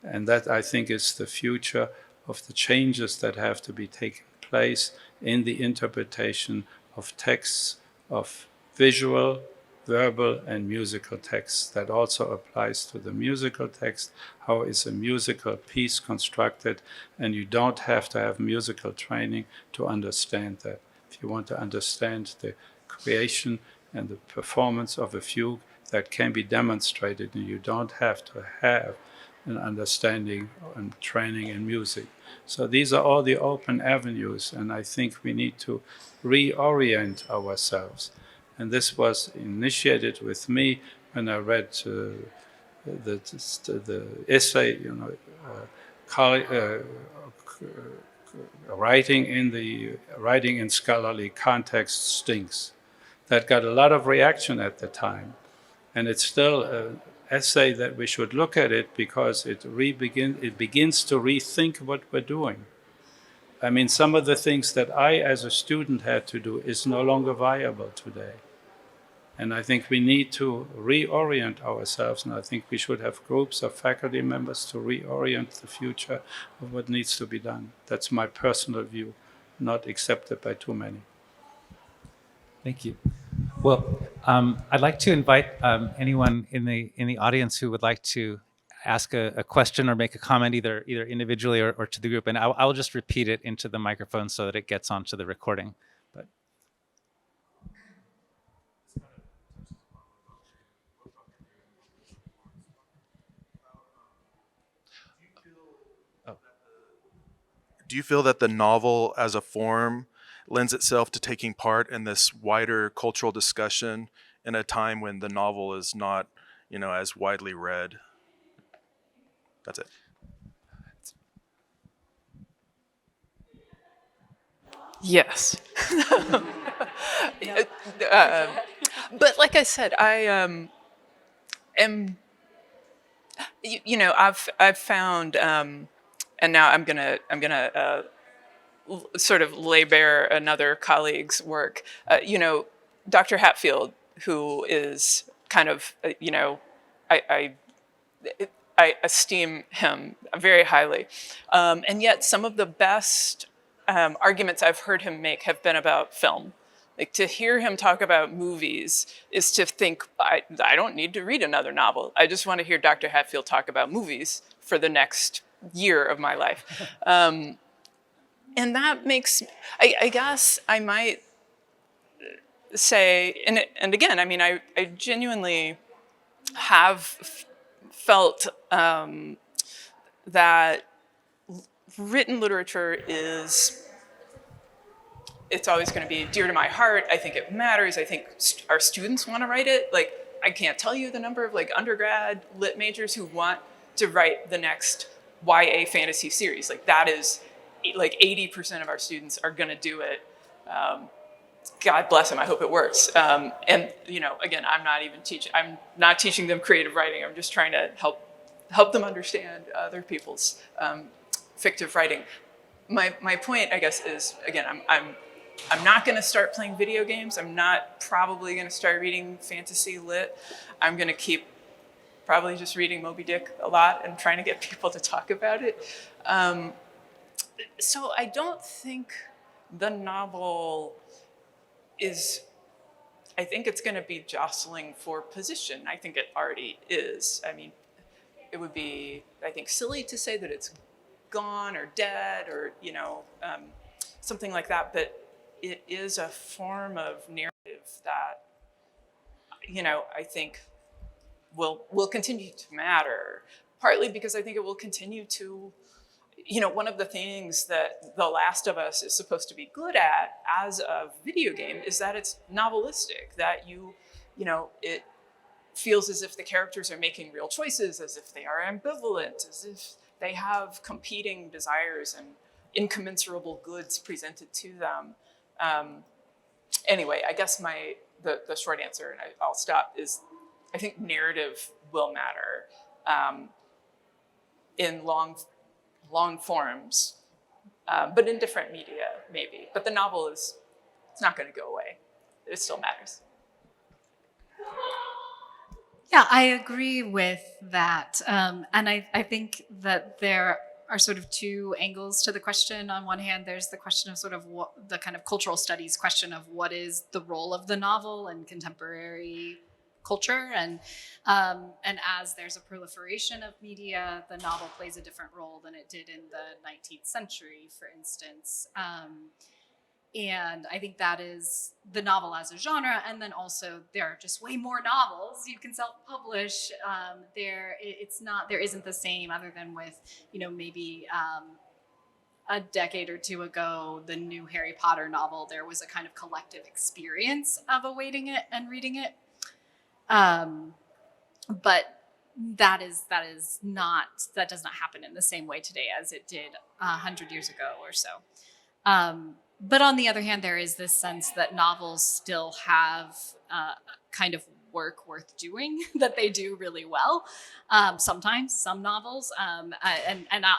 And that, I think, is the future of the changes that have to be taking place in the interpretation of texts, of visual, verbal, and musical texts. That also applies to the musical text. How is a musical piece constructed? And you don't have to have musical training to understand that. If you want to understand the creation and the performance of a fugue, that can be demonstrated, and you don't have to have an understanding and training in music. So these are all the open avenues, and I think we need to reorient ourselves. And this was initiated with me when I read the essay, writing in scholarly context stinks. That got a lot of reaction at the time, and it's still an essay that we should look at it because it begins to rethink what we're doing. I mean, some of the things that I, as a student, had to do is no longer viable today. And I think we need to reorient ourselves, and I think we should have groups of faculty members to reorient the future of what needs to be done. That's my personal view, not accepted by too many. Thank you. Well, I'd like to invite anyone in the audience who would like to ask a question or make a comment, either individually or to the group, and I'll just repeat it into the microphone so that it gets onto the recording. But do you feel that the novel as a form lends itself to taking part in this wider cultural discussion in a time when the novel is not, as widely read? That's it. Yes. But like I said, I am, I've found, and now I'm gonna sort of lay bare another colleague's work. Dr. Hatfield, who is kind of, I esteem him very highly, and yet some of the best arguments I've heard him make have been about film. Like, to hear him talk about movies is to think, I don't need to read another novel. I just want to hear Dr. Hatfield talk about movies for the next year of my life. And that makes, I guess I might say, and again, I mean, I genuinely have felt that written literature it's always going to be dear to my heart. I think it matters. I think our students want to write it. Like, I can't tell you the number of undergrad lit majors who want to write the next YA fantasy series. Like, that is 80% of our students are going to do it. God bless them. I hope it works. And again, I'm not teaching them creative writing. I'm just trying to help them understand other people's fictive writing. My point, I guess, is, again, I'm not going to start playing video games. I'm not probably going to start reading fantasy lit. I'm going to keep probably just reading Moby Dick a lot and trying to get people to talk about it. So I don't think the novel I think it's going to be jostling for position. I think it already is. I mean, it would be, I think, silly to say that it's gone or dead or, something like that, but it is a form of narrative that, I think will continue to matter, partly because I think it will continue to, one of the things that The Last of Us is supposed to be good at as a video game is that it's novelistic, that it feels as if the characters are making real choices, as if they are ambivalent, as if they have competing desires and incommensurable goods presented to them. Anyway, I guess the short answer, and I'll stop, is I think narrative will matter in long forms, but in different media maybe. But the novel it's not going to go away. It still matters. Yeah, I agree with that. And I think that there are sort of two angles to the question. On one hand, there's the question of sort of what the kind of cultural studies question of what is the role of the novel in contemporary culture. And as there's a proliferation of media, the novel plays a different role than it did in the 19th century, for instance. And I think that is the novel as a genre. And then also there are just way more novels you can self-publish. There isn't the same, other than with, maybe a decade or two ago, the new Harry Potter novel, there was a kind of collective experience of awaiting it and reading it. But that does not happen in the same way today as it did 100 years ago or so. But on the other hand, there is this sense that novels still have kind of work worth doing, that they do really well. Sometimes, some novels. And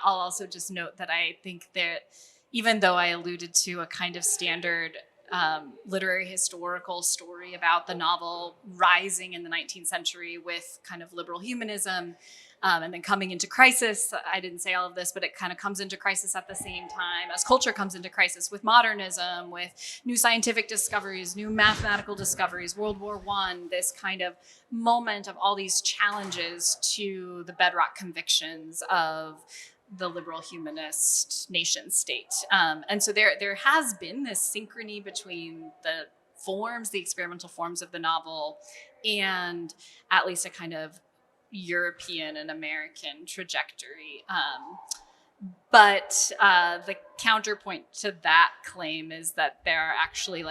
I'll also just note that I think that even though I alluded to a kind of standard literary historical story about the novel rising in the 19th century with kind of liberal humanism, and then coming into crisis. I didn't say all of this, but it kind of comes into crisis at the same time as culture comes into crisis with modernism, with new scientific discoveries, new mathematical discoveries, World War I, this kind of moment of all these challenges to the bedrock convictions of the liberal humanist nation state. And so there has been this synchrony between the forms, the experimental forms of the novel, and at least a kind of European and American trajectory. But the counterpoint to that claim is that there are actually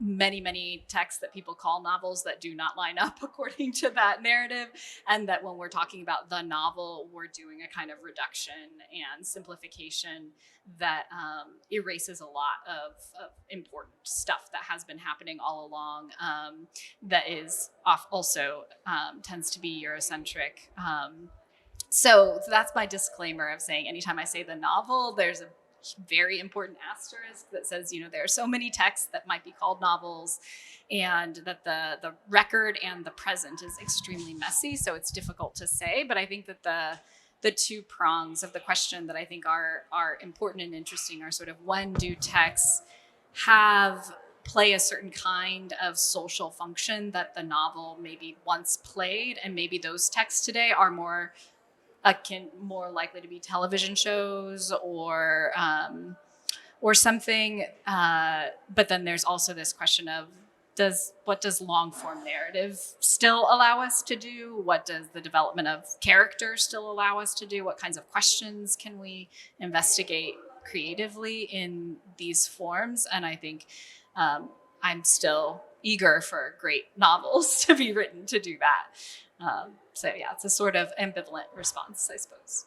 many texts that people call novels that do not line up according to that narrative. And that when we're talking about the novel, we're doing a kind of reduction and simplification that erases a lot of important stuff that has been happening all along, that is also tends to be Eurocentric. So that's my disclaimer of saying anytime I say the novel, there's a very important asterisk that says, there are so many texts that might be called novels, and that the record and the present is extremely messy. So it's difficult to say, but I think that the two prongs of the question that I think are important and interesting are sort of, when do texts play a certain kind of social function that the novel maybe once played, and maybe those texts today are more likely to be television shows or something. But then there's also this question of, what does long form narrative still allow us to do? What does the development of character still allow us to do? What kinds of questions can we investigate creatively in these forms? And I think I'm still eager for great novels to be written to do that. So yeah, it's a sort of ambivalent response, I suppose.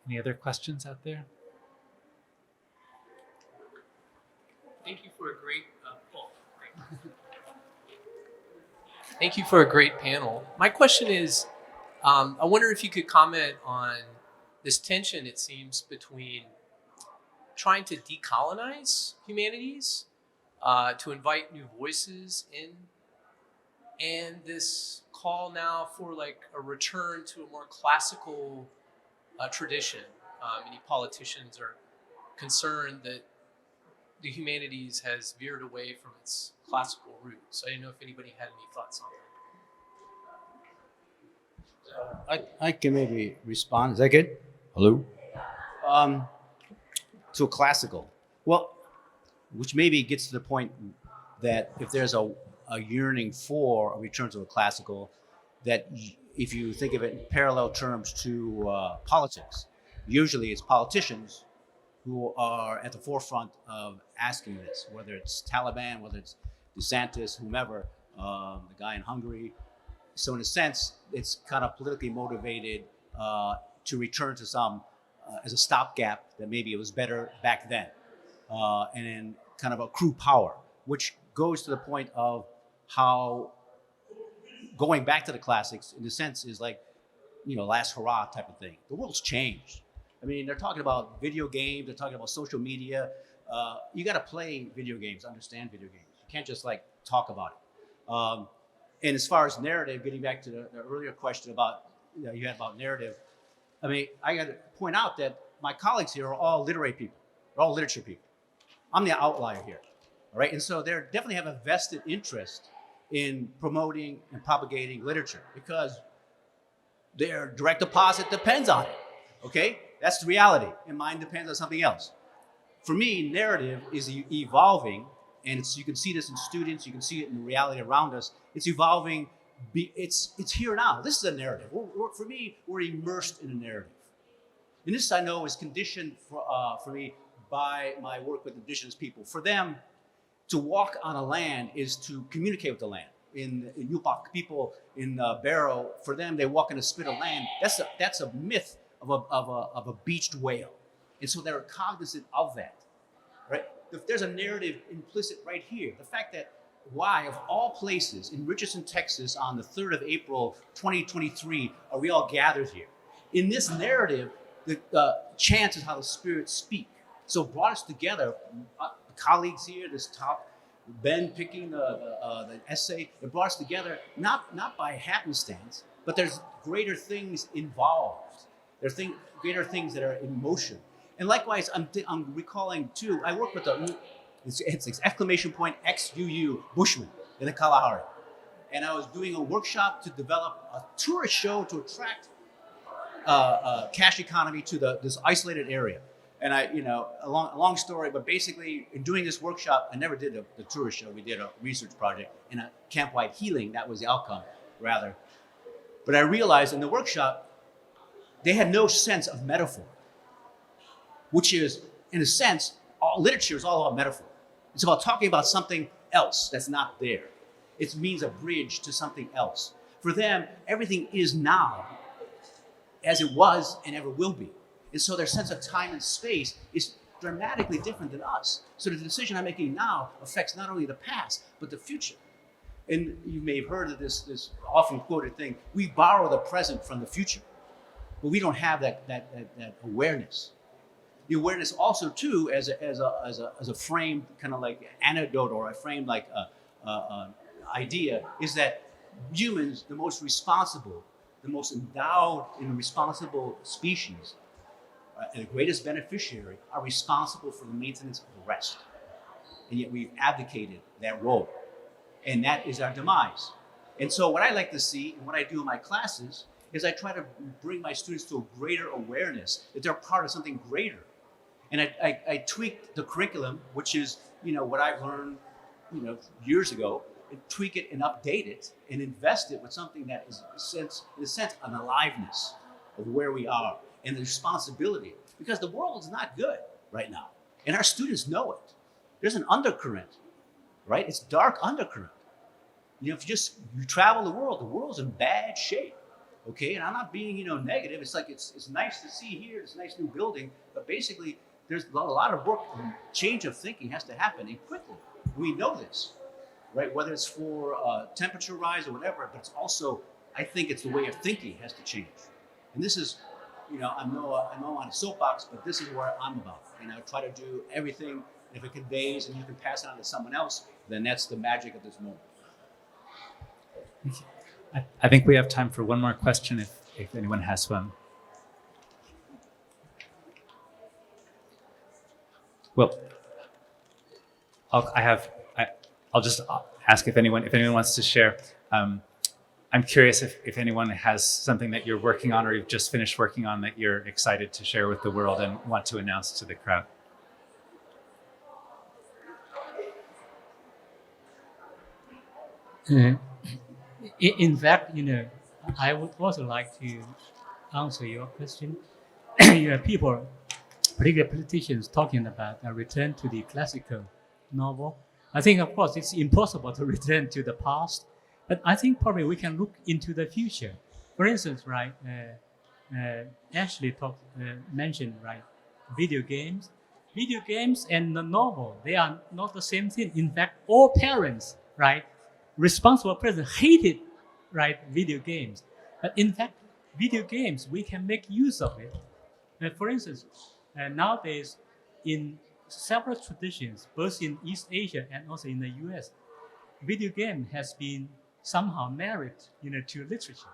Any other questions out there? Thank you for a great Thank you for a great panel. My question is, I wonder if you could comment on this tension, it seems, between trying to decolonize humanities, to invite new voices in, and this call now for a return to a more classical tradition. Many politicians are concerned that the humanities has veered away from its classical roots. I didn't know if anybody had any thoughts on that. I can maybe respond. Is that good? Hello? To a classical. Well, which maybe gets to the point that if there's a yearning for a return to a classical, that if you think of it in parallel terms to politics, usually it's politicians who are at the forefront of asking this, whether it's Taliban, whether it's DeSantis, whomever, the guy in Hungary. So in a sense, it's kind of politically motivated to return to some as a stopgap that maybe it was better back then, and then kind of accrue power, which goes to the point of how going back to the classics, in a sense, is like, last hurrah type of thing. The world's changed. I mean, they're talking about video games, they're talking about social media. You got to play video games, understand video games. You can't just like talk about it. And as far as narrative, getting back to the earlier question about, you had about narrative, I mean, I got to point out that my colleagues here are all literary people. They're all literature people. I'm the outlier here, all right? And so they definitely have a vested interest in promoting and propagating literature because their direct deposit depends on it, okay? That's the reality, and mine depends on something else. For me, narrative is evolving, and you can see this in students, you can see it in the reality around us. It's evolving, it's here now. This is a narrative. For me, we're immersed in a narrative. And this, I know, is conditioned for me by my work with indigenous people. For them, to walk on a land is to communicate with the land. In Yupak people in Barrow, for them, they walk in a spit of land. That's a myth of a beached whale. And so they're cognizant of that, right? There's a narrative implicit right here. The fact that why, of all places, in Richardson, Texas, on the 3rd of April, 2023, are we all gathered here? In this narrative, the chant is how the spirits speak. So it brought us together, colleagues here, this top, Ben picking the essay, it brought us together, not by happenstance, but there's greater things involved. There's greater things that are in motion. And likewise, I'm recalling too, I work with it's exclamation point XUU Bushman in the Kalahari. And I was doing a workshop to develop a tourist show to attract cash economy to this isolated area. And a long story, but basically in doing this workshop, I never did the tourist show. We did a research project in a camp-wide healing. That was the outcome, rather. But I realized in the workshop, they had no sense of metaphor, which is, in a sense, all literature is all about metaphor. It's about talking about something else that's not there. It means a bridge to something else. For them, everything is now as it was and ever will be. And so their sense of time and space is dramatically different than us. So the decision I'm making now affects not only the past, but the future. And you may have heard of this often quoted thing, we borrow the present from the future, but we don't have that awareness. The awareness also too, as a framed kind of like anecdote or a framed like idea, is that humans, the most responsible, the most endowed and responsible species, and the greatest beneficiary, are responsible for the maintenance of the rest. And yet we've abdicated that role. And that is our demise. And so what I like to see, and what I do in my classes, is I try to bring my students to a greater awareness that they're part of something greater. And I tweak the curriculum, which is, what I've learned, years ago, and tweak it and update it and invest it with something that is, in a sense, an aliveness of where we are and the responsibility. Because the world is not good right now. And our students know it. There's an undercurrent, right? It's dark undercurrent. If you travel the world's in bad shape. Okay, and I'm not being, negative. It's like it's nice to see here, this nice new building, but basically there's a lot of work and change of thinking has to happen, and quickly. We know this, right? Whether it's for temperature rise or whatever, but it's also, I think it's the way of thinking has to change. And this is, I know I'm on a soapbox, but this is where I'm about. And I try to do everything. If it conveys and you can pass it on to someone else, then that's the magic of this moment. I think we have time for one more question if anyone has one. Well, I'll just ask if anyone wants to share. I'm curious if anyone has something that you're working on or you've just finished working on that you're excited to share with the world and want to announce to the crowd. In fact, I would also like to answer your question. You have people, particularly politicians, talking about a return to the classical novel. I think, of course, it's impossible to return to the past, but I think probably we can look into the future. For instance, right, Ashley mentioned, right, video games. Video games and the novel, they are not the same thing. In fact, all parents, right, responsible person hated, right, video games. But in fact, video games, we can make use of it. For instance, nowadays, in several traditions, both in East Asia and also in the US, video game has been somehow married, to literature.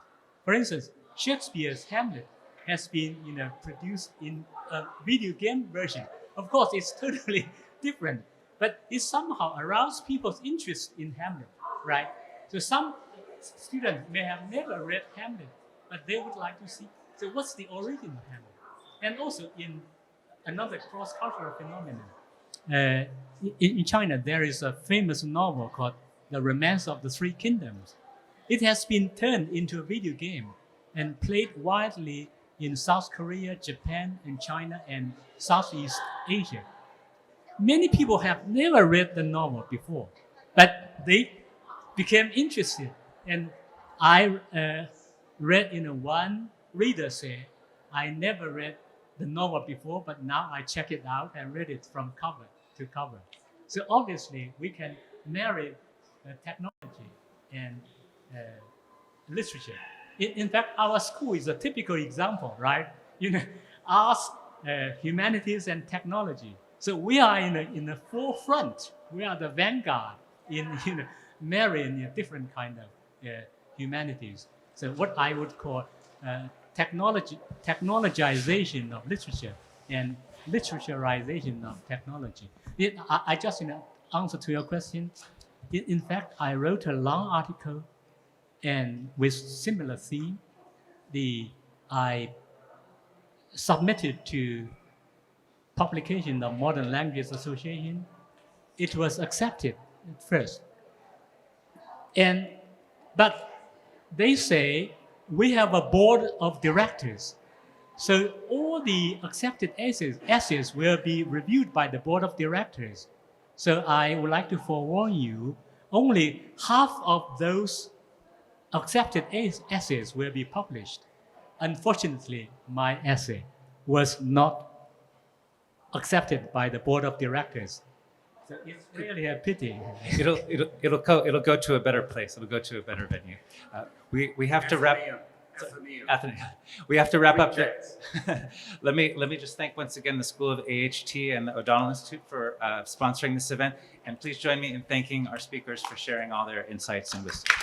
For instance, Shakespeare's Hamlet has been, produced in a video game version. Of course, it's totally different, but it somehow aroused people's interest in Hamlet, right? So some students may have never read Hamlet, but they would like to see, so what's the origin of Hamlet? And also in another cross-cultural phenomenon, in China, there is a famous novel called The Romance of the Three Kingdoms. It has been turned into a video game and played widely in South Korea, Japan, and China, and Southeast Asia. Many people have never read the novel before, but they became interested. And I read, one reader say, I never read the novel before, but now I check it out and read it from cover to cover. So obviously, we can marry technology and literature. In fact, our school is a typical example, right? Arts, humanities, and technology. So we are in the forefront. We are the vanguard in marrying different kind of humanities. So what I would call technologization of literature and literaturization of technology. I just answer to your question. In fact, I wrote a long article, and with similar theme, I submitted to publication of Modern Language Association. It was accepted at first, but they say we have a board of directors, so all the accepted essays will be reviewed by the board of directors. So I would like to forewarn you, only half of those accepted essays will be published. Unfortunately, my essay was not accepted by the board of directors. So it's really a pity. It'll go to a better place. It'll go to a better venue. We have to wrap. Athenaeum. We have to wrap up. Let me just thank once again the School of AHT and the O'Donnell Institute for sponsoring this event, and please join me in thanking our speakers for sharing all their insights and wisdom.